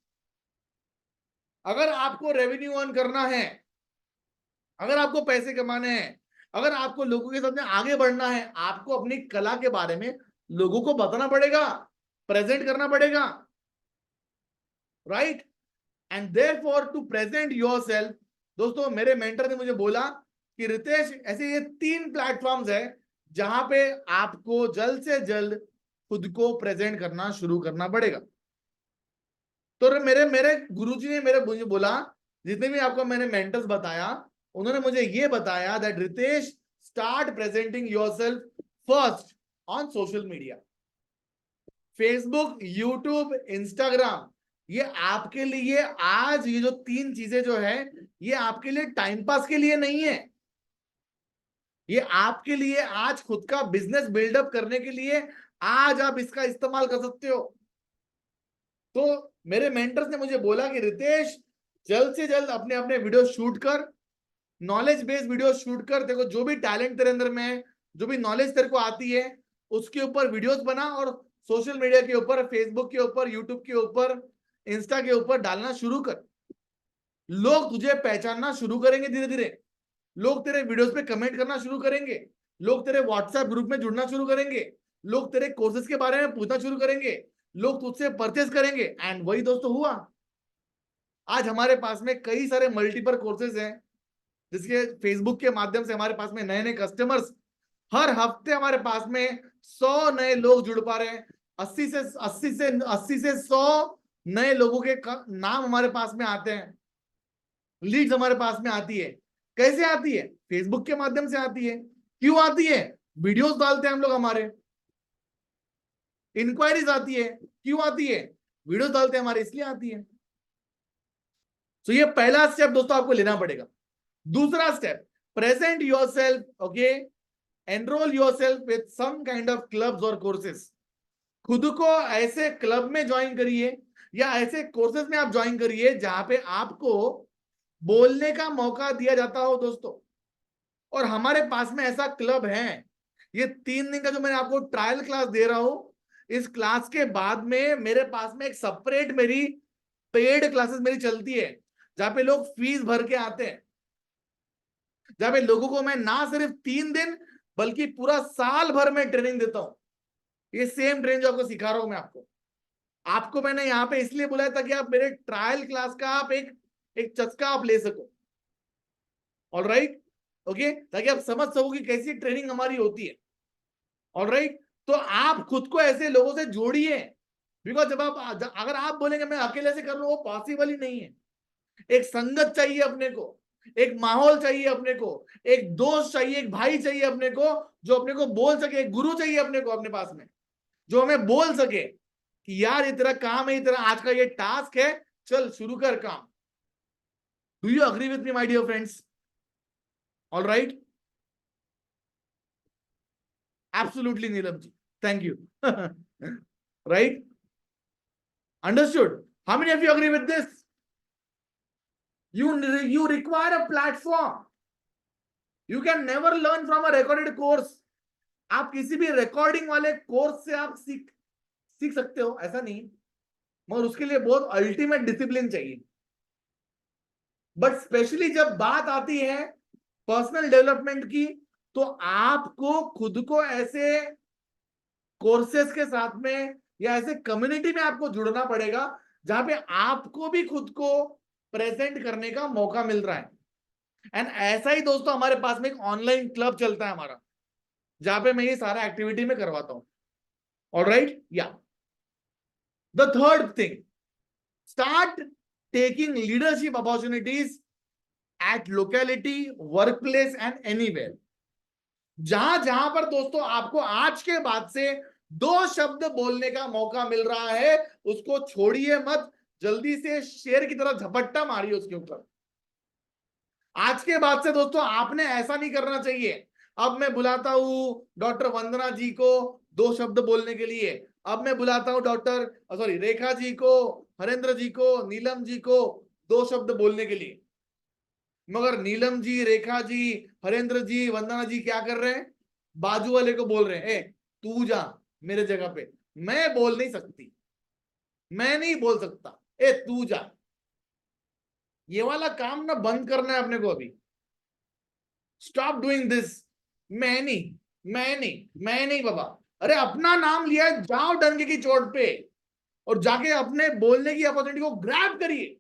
अगर आपको रेवेन्यू अर्न करना है, अगर आपको पैसे कमाने हैं, अगर आपको लोगों के सामने आगे बढ़ना है, आपको अपनी कला के बारे में लोगों को बताना पड़ेगा, प्रेजेंट करना पड़ेगा. Right? And therefore to present yourself, दोस्तों मेरे मेंटर ने मुझे बोला कि रितेश, ऐसे ये 3 प्लेटफॉर्म्स है जहां पे आपको जल्द से जल्द खुद को प्रेजेंट करना शुरू करना पड़ेगा. तो मेरे गुरुजी ने मुझे बोला, जितने भी आपको मैंने मेंटर्स बताया, उन्होंने मुझे ये बताया that Ritesh, start presenting yourself first on social media. Facebook, YouTube, Instagram, ये आपके लिए आज ये जो 3 चीजें जो है, ये आपके लिए टाइम पास के लिए नहीं है. ये आपके लिए आज खुद का बिजनेस बिल्डअप करने के लिए आज आप इसका इस्तेमाल कर सकते हो. तो मेरे मेंटर्स ने मुझे बोला कि रितेश, जल्द से जल्द अपने अपने वीडियो शूट कर, नॉलेज बेस्ड वीडियो शूट कर. देखो, जो भी टैलेंट तेरे अंदर में है, जो भी नॉलेज तेरे को आती है, उसके ऊपर वीडियोस बना और सोशल मीडिया के ऊपर, फेसबुक के ऊपर, यूट्यूब के ऊपर, इंस्टा के ऊपर डालना शुरू कर. लोग तुझे पहचानना शुरू करेंगे धीरे धीरे. लोग तेरे वीडियोस पे कमेंट करना शुरू करेंगे. लोग तेरे व्हाट्सएप ग्रुप में जुड़ना शुरू करेंगे. लोग तेरे कोर्सेज के बारे में पूछना शुरू करेंगे. लोग तुझसे परचेस करेंगे. एंड वही दोस्तों हुआ. आज हमारे पास में कई सारे मल्टीपल कोर्सेज हैं, जिसके फेसबुक के माध्यम से हमारे पास में नए नए कस्टमर्स, हर हफ्ते हमारे पास में 100 नए लोग जुड़ पा रहे हैं. 80 से 100 नए लोगों के नाम हमारे पास में आते हैं. लीड्स हमारे पास में आती है. कैसे आती है? फेसबुक के माध्यम से आती है. क्यों आती है? वीडियोस डालते हैं हम लोग हमारे. इंक्वायरीज आती है. क्यों आती है? वीडियोस डालते हैं हमारे, इसलिए आती है. तो ये पहला स्टेप दोस्तों आपको लेना पड़ेगा. दूसरा step, present yourself. Okay, enroll yourself with some kind of clubs और कोर्सेज. खुद को ऐसे क्लब में ज्वाइन करिए या ऐसे कोर्सेज में आप ज्वाइन करिए जहां पे आपको बोलने का मौका दिया जाता हो दोस्तों. और हमारे पास में ऐसा क्लब है. ये 3 दिन का जो मैंने आपको ट्रायल क्लास दे रहा हूं, इस क्लास के बाद में मेरे पास में एक सेपरेट मेरी पेड क्लासेस मेरी चलती है, जहां पे लोग फीस भर के आते हैं, जहां पे लोगों को मैं ना सिर्फ 3 दिन बल्कि पूरा साल भर में ट्रेनिंग देता हूं. ये सेम ट्रेनिंग जो आपको सिखा रहा हूं मैं आपको मैंने यहाँ पे इसलिए बुलाया ताकि आप मेरे ट्रायल क्लास का आप एक चस्का आप ले सको. ऑलराइट, ओके, ताकि आप समझ सको कि कैसी ट्रेनिंग हमारी होती है. ऑलराइट, तो आप खुद को ऐसे लोगों से जोड़िए. बिकॉज अगर आप बोलेंगे मैं अकेले से कर लूं, वो पॉसिबल ही नहीं है. एक संगत चाहिए अपने को, एक माहौल चाहिए अपने को, एक दोस्त चाहिए, एक भाई चाहिए अपने को, जो अपने को बोल सके. एक गुरु चाहिए अपने को अपने पास में, जो हमें बोल सके कि यार ये तेरा काम है, ये तेरा आज का ये टास्क है, चल शुरू कर काम. Do you agree with me, my dear friends? All right. Absolutely, Neelam ji. Thank you. Right? Understood? How many of you agree with this? You require a platform. You can never learn from a recorded course. आप किसी भी recording वाले course से आप सीख सकते हो, ऐसा नहीं, मगर उसके लिए बहुत अल्टीमेट डिसिप्लिन चाहिए. बट स्पेशली जब बात आती है पर्सनल डेवलपमेंट की, तो आपको खुद को ऐसे कोर्सेस के साथ में या ऐसे कम्युनिटी में आपको जुड़ना पड़ेगा जहां पे आपको भी खुद को प्रेजेंट करने का मौका मिल रहा है. एंड ऐसा ही दोस्तों हमारे पास में एक ऑनलाइन क्लब चलता है हमारा, जहां पे मैं ये सारा एक्टिविटी में करवाता हूं. ऑलराइट, या the third thing, start taking leadership opportunities at locality, workplace and anywhere. जहां जहां पर दोस्तों आपको आज के बाद से 2 शब्द बोलने का मौका मिल रहा है, उसको छोड़िए मत, जल्दी से शेर की तरह झपट्टा मारिए उसके ऊपर. आज के बाद से दोस्तों आपने ऐसा नहीं करना चाहिए, अब मैं बुलाता हूं डॉक्टर वंदना जी को 2 शब्द बोलने के लिए, अब मैं बुलाता हूं रेखा जी को, हरेंद्र जी को, नीलम जी को 2 शब्द बोलने के लिए. मगर नीलम जी, रेखा जी, हरेंद्र जी, वंदना जी क्या कर रहे हैं? बाजू वाले को बोल रहे हैं, ए तू जा मेरे जगह पे, मैं बोल नहीं सकती, मैं नहीं बोल सकता, ए तू जा. ये वाला काम ना बंद करना है अपने को अभी. Stop doing this. मैं नहीं बाबा. अरे अपना नाम लिया है, जाओ डंके की चोट पे और जाके अपने बोलने की अपॉर्चुनिटी को ग्रैब करिए.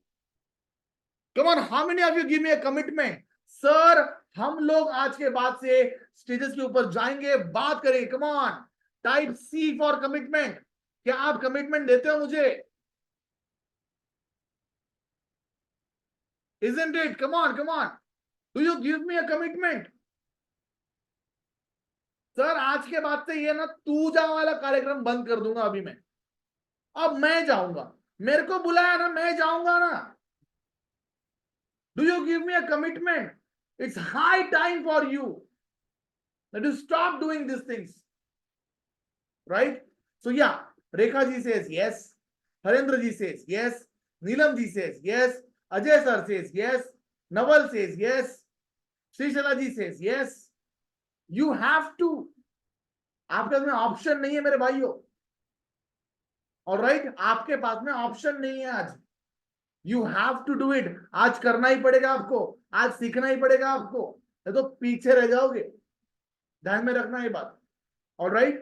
Come on, how many of you give me a commitment? Sir हम लोग आज के बाद से स्टेजेस के ऊपर जाएंगे, बात करेंगे. Come on, type C for commitment. क्या आप कमिटमेंट देते हो मुझे? Isn't it? Come on. Do you give me a commitment? Sir आज के बाद से ये ना तू जा वाला कार्यक्रम बंद कर दूंगा अभी मैं. अब मैं जाऊंगा, मेरे को बुलाया ना, मैं जाऊंगा ना. Do you give me a commitment? It's high time for you that you stop doing these things. Right? So yeah, Rekha ji says yes. Harendra ji says yes. Neelam ji says yes. Ajay sir says yes. Naval says yes. Srishala ji says yes. You have to. आपके पास में option नहीं है मेरे भाइयों. Alright, आपके पास में option नहीं है आज. You have to do it. आज करना ही पड़ेगा आपको, आज सीखना ही पड़ेगा आपको, नहीं तो पीछे रह जाओगे. ध्यान में रखना ये बात. ऑलराइट,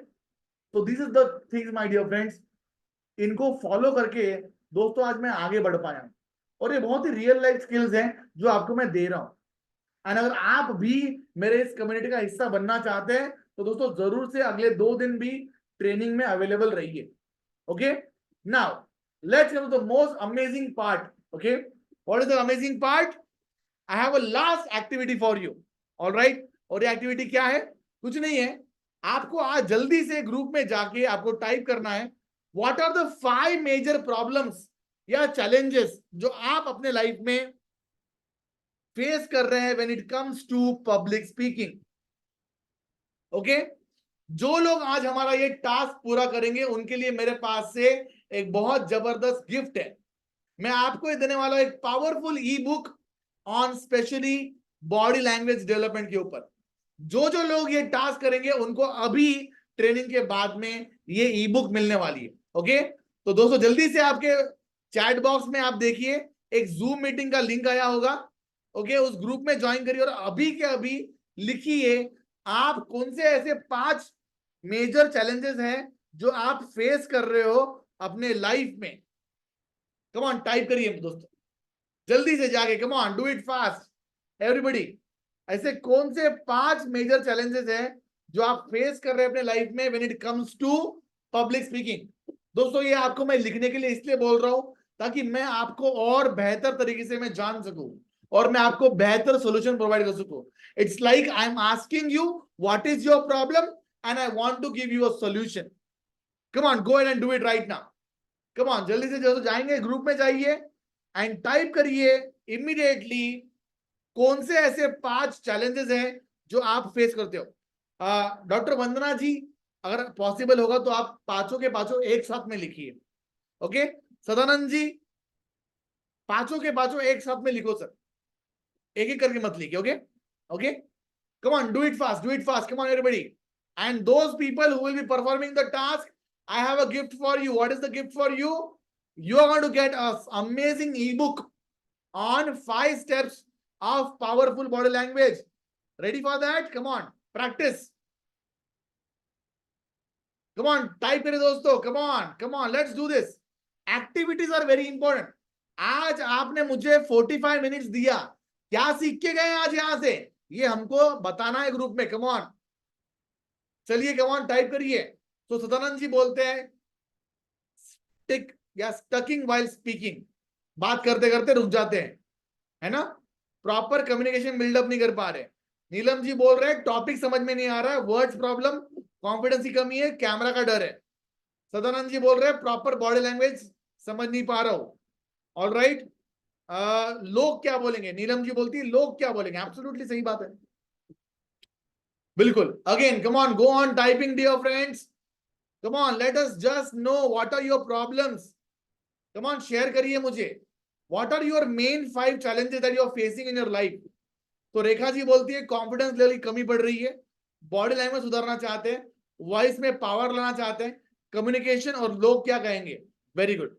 तो this is the things my dear friends. इनको फॉलो करके दोस्तों आज मैं आगे बढ़ पाया, और ये बहुत ही रियल लाइफ स्किल्स हैं जो आपको मैं दे रहा हूं. एंड अगर आप भी मेरे इस कम्युनिटी का हिस्सा बनना चाहते हैं तो दोस्तों जरूर से अगले 2 दिन भी ट्रेनिंग में अवेलेबल रहिए. Okay, now let's go to the most amazing part. Okay, what is the amazing part? I have a last activity for you. All right, और ये एक्टिविटी क्या है? कुछ नहीं है, आपको आज जल्दी से ग्रुप में जाके आपको टाइप करना है what are the 5 major problems या challenges जो आप अपने लाइफ में फेस कर रहे हैं when it comes to public speaking. Okay, जो लोग आज हमारा ये टास्क पूरा करेंगे उनके लिए मेरे पास से एक बहुत जबरदस्त गिफ्ट है. मैं आपको ये देने वाला हूं एक powerful E book on specially body language development के ऊपर. जो लोग ये टास्क करेंगे उनको अभी ट्रेनिंग के बाद में ये ई बुक मिलने वाली है. ओके, तो दोस्तों जल्दी से आपके चैट बॉक्स में आप देखिए एक जूम मीटिंग का लिंक आया होगा. ओके, उस ग्रुप में ज्वाइन करिए और अभी के अभी लिखिए आप कौन से ऐसे 5 मेजर चैलेंजेस हैं जो आप फेस कर रहे हो अपने लाइफ में. कम ऑन, टाइप करिए दोस्तों जल्दी से जाके. कम on, do it fast everybody. ऐसे कौन से 5 मेजर चैलेंजेस हैं जो आप फेस कर रहे हैं अपने लाइफ में when it comes to public speaking. दोस्तों ये आपको मैं लिखने के लिए इसलिए बोल रहा हूं ताकि मैं आपको और बेहतर तरीके से मैं जान सकूं और मैं आपको बेहतर सॉल्यूशन प्रोवाइड कर सकूं. It's like I am asking you what is your problem and I want to give you a solution. Come on, go ahead and do it right now. Come on, जल्दी से जो जाएंगे group में जाइए and type करिए immediately कौन से ऐसे 5 चैलेंजेस हैं जो आप फेस करते हो। डॉक्टर वंदना जी, अगर पॉसिबल होगा तो आप पांचों के पांचों एक साथ में लिखिए। ओके, सदानंद जी पांचों के पांचों एक साथ में लिखो सर, एक एक करके मत लिखिए। Okay okay, come on, do it fast, come on everybody. And those people who will be performing the task, I have a gift for you. What is the gift for you? You are going to get an amazing ebook on 5 steps of powerful body language. Ready for that? Come on, practice. Come on, type करें दोस्तों. Come on, let's do this. Activities are very important. आज आपने मुझे 45 minutes दिया, क्या सीख के गए आज यहां से, ये हमको बताना है ग्रुप में. कम ऑन, चलिए कम ऑन टाइप करिए. तो सदानंद जी बोलते हैं स्टिक या स्टकिंग वाइल स्पीकिंग, बात करते करते रुक जाते हैं, है ना, प्रॉपर कम्युनिकेशन बिल्डअप नहीं कर पा रहे. नीलम जी बोल रहे हैं टॉपिक समझ में नहीं आ रहा है, वर्ड्स प्रॉब्लम, कॉन्फिडेंस की कमी है, कैमरा का डर है. सदानंद जी बोल रहे हैं प्रॉपर बॉडी लैंग्वेज समझ नहीं पा रहा हूं. ऑल राइट, लोग क्या बोलेंगे, नीलम जी बोलती है लोग क्या बोलेंगे. एब्सोल्युटली सही बात है, बिल्कुल. Again come on, go on typing dear friends. Come on, let us just know what are your problems. Come on, share करिए मुझे what are your main 5 challenges that you are facing in your life. तो रेखा जी बोलती है confidence level की कमी पड़ रही है, बॉडी लैंग्वेज सुधारना चाहते हैं, वॉइस में पावर लाना चाहते हैं, कम्युनिकेशन और लोग क्या कहेंगे. Very good.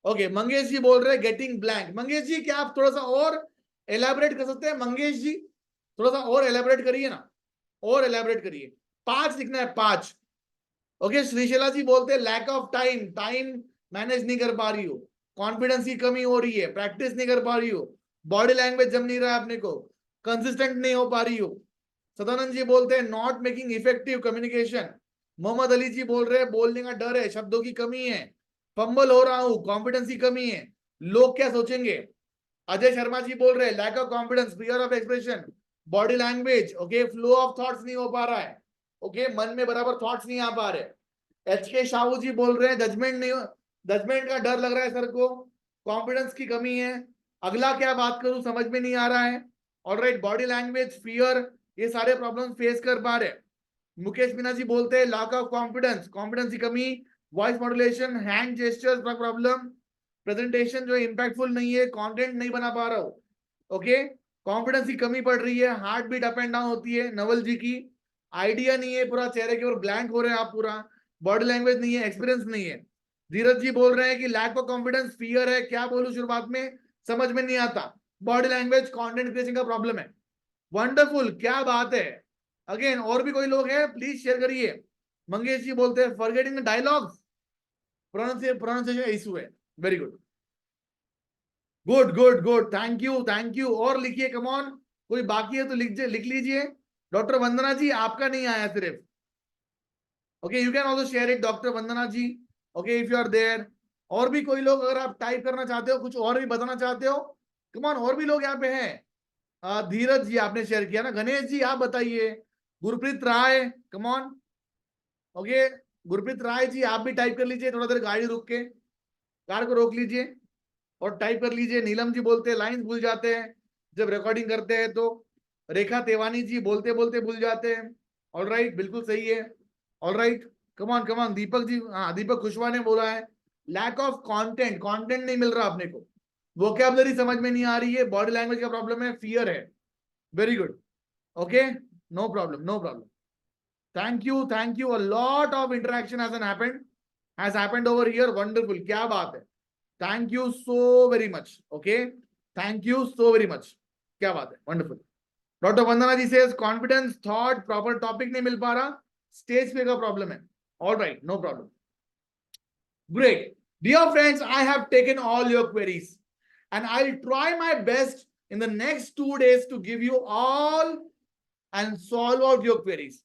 ओके, मंगेश जी बोल रहे हैं गेटिंग ब्लैंक. मंगेश जी क्या आप थोड़ा सा और एलैबोरेट कर सकते हैं? मंगेश जी थोड़ा सा और एलैबोरेट करिए ना, और एलैबोरेट करिए. 5 लिखना है, 5. ओके, श्रीशैला जी बोलते हैं lack of time, time manage नहीं कर पा रही हो, कॉन्फिडेंस की कमी हो रही है, प्रैक्टिस नहीं कर पा रही हो, बॉडी लैंग्वेज जम नहीं रहा है अपने को, कंसिस्टेंट नहीं हो पा रही हो. सदानंद जी बोलते हैं not making effective communication. Mohammad Ali ji बोल रहे हैं बोलने का डर है, शब्दों की कमी है, फंबल हो रहा हूं, कॉन्फिडेंस की कमी है, लोग क्या सोचेंगे. अजय शर्मा जी बोल रहे हैं lack of confidence, fear of expression, body language. Okay, flow of thoughts नहीं हो पा रहा है. ओके, मन में बराबर थॉट्स नहीं आ पा रहे. एच के शाहू जी बोल रहे हैं जजमेंट नहीं, जजमेंट का डर लग रहा है सर को, कॉन्फिडेंस की कमी है, अगला क्या बात करूं समझ में नहीं आ रहा है. ऑलराइट, बॉडी लैंग्वेज, फियर, ये सारे प्रॉब्लम फेस कर पा रहे. मुकेश मीना जी बोलते हैं लैक ऑफ कॉन्फिडेंस, कॉन्फिडेंस की कमी, वॉइस मॉड्यूलेशन, हैंड जेस्चर्स का प्रॉब्लम, प्रेजेंटेशन जो इंपैक्टफुल नहीं है, कंटेंट नहीं बना पा रहा हूं. ओके, कॉन्फिडेंस की कमी पड़ रही है, heart beat up and down होती है. नवल जी की आइडिया नहीं है, पूरा चेहरे के ऊपर ब्लैंक हो रहे हैं आप, पूरा बॉडी लैंग्वेज नहीं है, एक्सपीरियंस नहीं है. धीरज जी बोल रहे हैं कि लैक ऑफ कॉन्फिडेंस, फियर है, क्या बोलूं शुरुआत में समझ में नहीं आता, बॉडी लैंग्वेज, कंटेंट क्रिएशन का प्रॉब्लम है. वंडरफुल, क्या बात है. अगेन और भी कोई लोग हैं प्लीज शेयर करिए. मंगेश जी बोलते हैं forgetting the dialogues, pronunciation issue है. Very good, good good good, thank you thank you. और लिखिए, कम ऑन, कोई बाकी है तो लिख लीजिए. डॉक्टर वंदना जी आपका नहीं आया सिर्फ. Okay, you can also share it doctor Vandana ji. Okay, if you are there. और भी कोई लोग अगर आप टाइप करना चाहते हो, कुछ और भी बताना चाहते हो, कम ऑन, और भी लोग यहाँ पे हैं. धीरज जी आपने शेयर किया ना, गणेश जी आप बताइए, गुरप्रीत राय, come on. Okay, Gurpreet Rai ji आप भी टाइप कर लीजिए, थोड़ा देर गाड़ी रुक के कार को रोक लीजिए और टाइप कर लीजिए. नीलम जी बोलते हैं लाइंस भूल जाते हैं जब रिकॉर्डिंग करते हैं तो. रेखा तेवानी जी बोलते बोलते भूल जाते हैं. ऑल राइट, बिल्कुल सही है. All right, come on. Deepak ji, हाँ दीपक कुशवाहा ने बोला है लैक ऑफ कंटेंट, कंटेंट नहीं मिल रहा अपने को, वोकैबुलरी समझ में नहीं आ रही है, बॉडी लैंग्वेज का प्रॉब्लम है, फियर है. Very good. Okay, no problem, no problem. Thank you. A lot of interaction has happened over here. Wonderful, क्या बात है. Thank you so very much. Okay, thank you so very much. क्या बात है, wonderful. Doctor Vandana जी says confidence, thought, proper topic नहीं मिल पा रहा, stage पे का प्रॉब्लम है. All right, no problem. Great. Dear friends, I have taken all your queries and I'll try my best in the next 2 days to give you all and solve out your queries.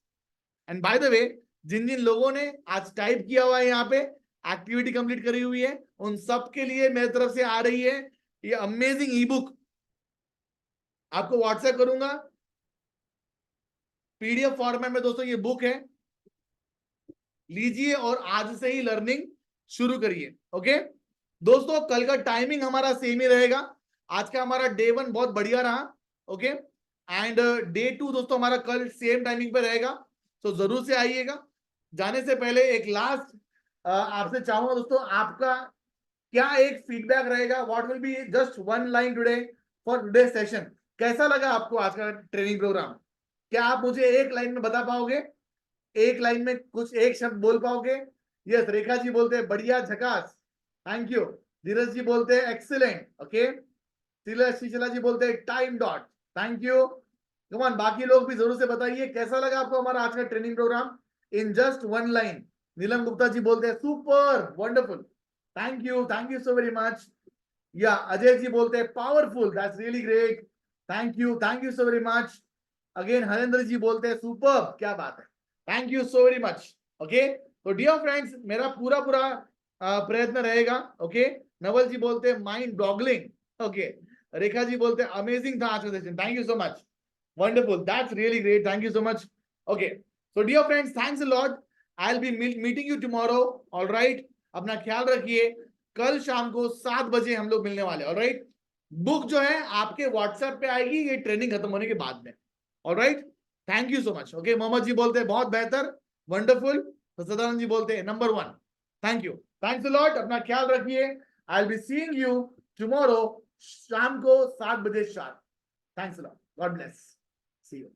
And by the way, जिन जिन लोगों ने आज type किया हुआ है यहाँ पे, activity complete करी हुई है, उन सब के लिए मेरी तरफ से आ रही है ये अमेजिंग ई बुक. आपको व्हाट्सएप करूंगा पीडीएफ फॉर्मेट में. दोस्तों ये बुक है, लीजिए और आज से ही लर्निंग शुरू करिए. ओके, दोस्तों कल का टाइमिंग हमारा सेम ही रहेगा। आज का हमारा डे 1 बहुत बढ़िया रहा, ओके, एंड डे 2 दोस्तों हमारा कल सेम टाइमिंग पे रहेगा, तो जरूर से आइएगा। जाने से पहले एक लास्ट आपसे चाहूंगा दोस्तों, आपका क्या एक फीडबैक रहेगा, what will be just one line today for today session. कैसा लगा आपको आज का ट्रेनिंग प्रोग्राम? क्या आप मुझे एक लाइन में बता पाओगे? एक लाइन में कुछ एक शब्द बोल पाओगे? यस, रेखा जी बोलते हैं बढ़िया, झकास, थैंक यू। धीरज जी बोलते हैं एक्सीलेंट, ओके। शीला जी बोलते हैं टाइम डॉट, थैंक यू। कमान, बाकी लोग भी जरूर से बताइए कैसा लगा आपको हमारा आज का training programme in just one line. Neelam Gupta ji बोलते हैं super wonderful, thank you so very much. या अजय जी बोलते हैं powerful, that's really great, thank you so very much. Again Harendra ji बोलते हैं सुपर, क्या बात है, thank you so very much, okay. तो डियर फ्रेंड्स, मेरा पूरा पूरा प्रयत्न रहेगा, ओके। नवल जी बोलते हैं mind boggling, okay. Rekha ji बोलते हैं अमेजिंग था आज का session, thank you so much, wonderful, that's really great, thank you so much, okay. So dear friends, thanks a lot, I will be meeting you tomorrow, alright. अपना ख्याल रखिए, कल शाम को 7 बजे हम लोग मिलने वाले, ऑलराइट। बुक जो है आपके व्हाट्सएप पे आएगी ये ट्रेनिंग खत्म होने के बाद में, alright. Thank you so much, okay. Mohammad ji बोलते हैं बहुत बेहतर, वंडरफुल। तो सदानंद जी बोलते हैं number 1, thank you, thanks a lot, अपना ख्याल रखिए। I will be seeing you tomorrow शाम को 7 बजे sharp. Thanks a lot, God bless, see you.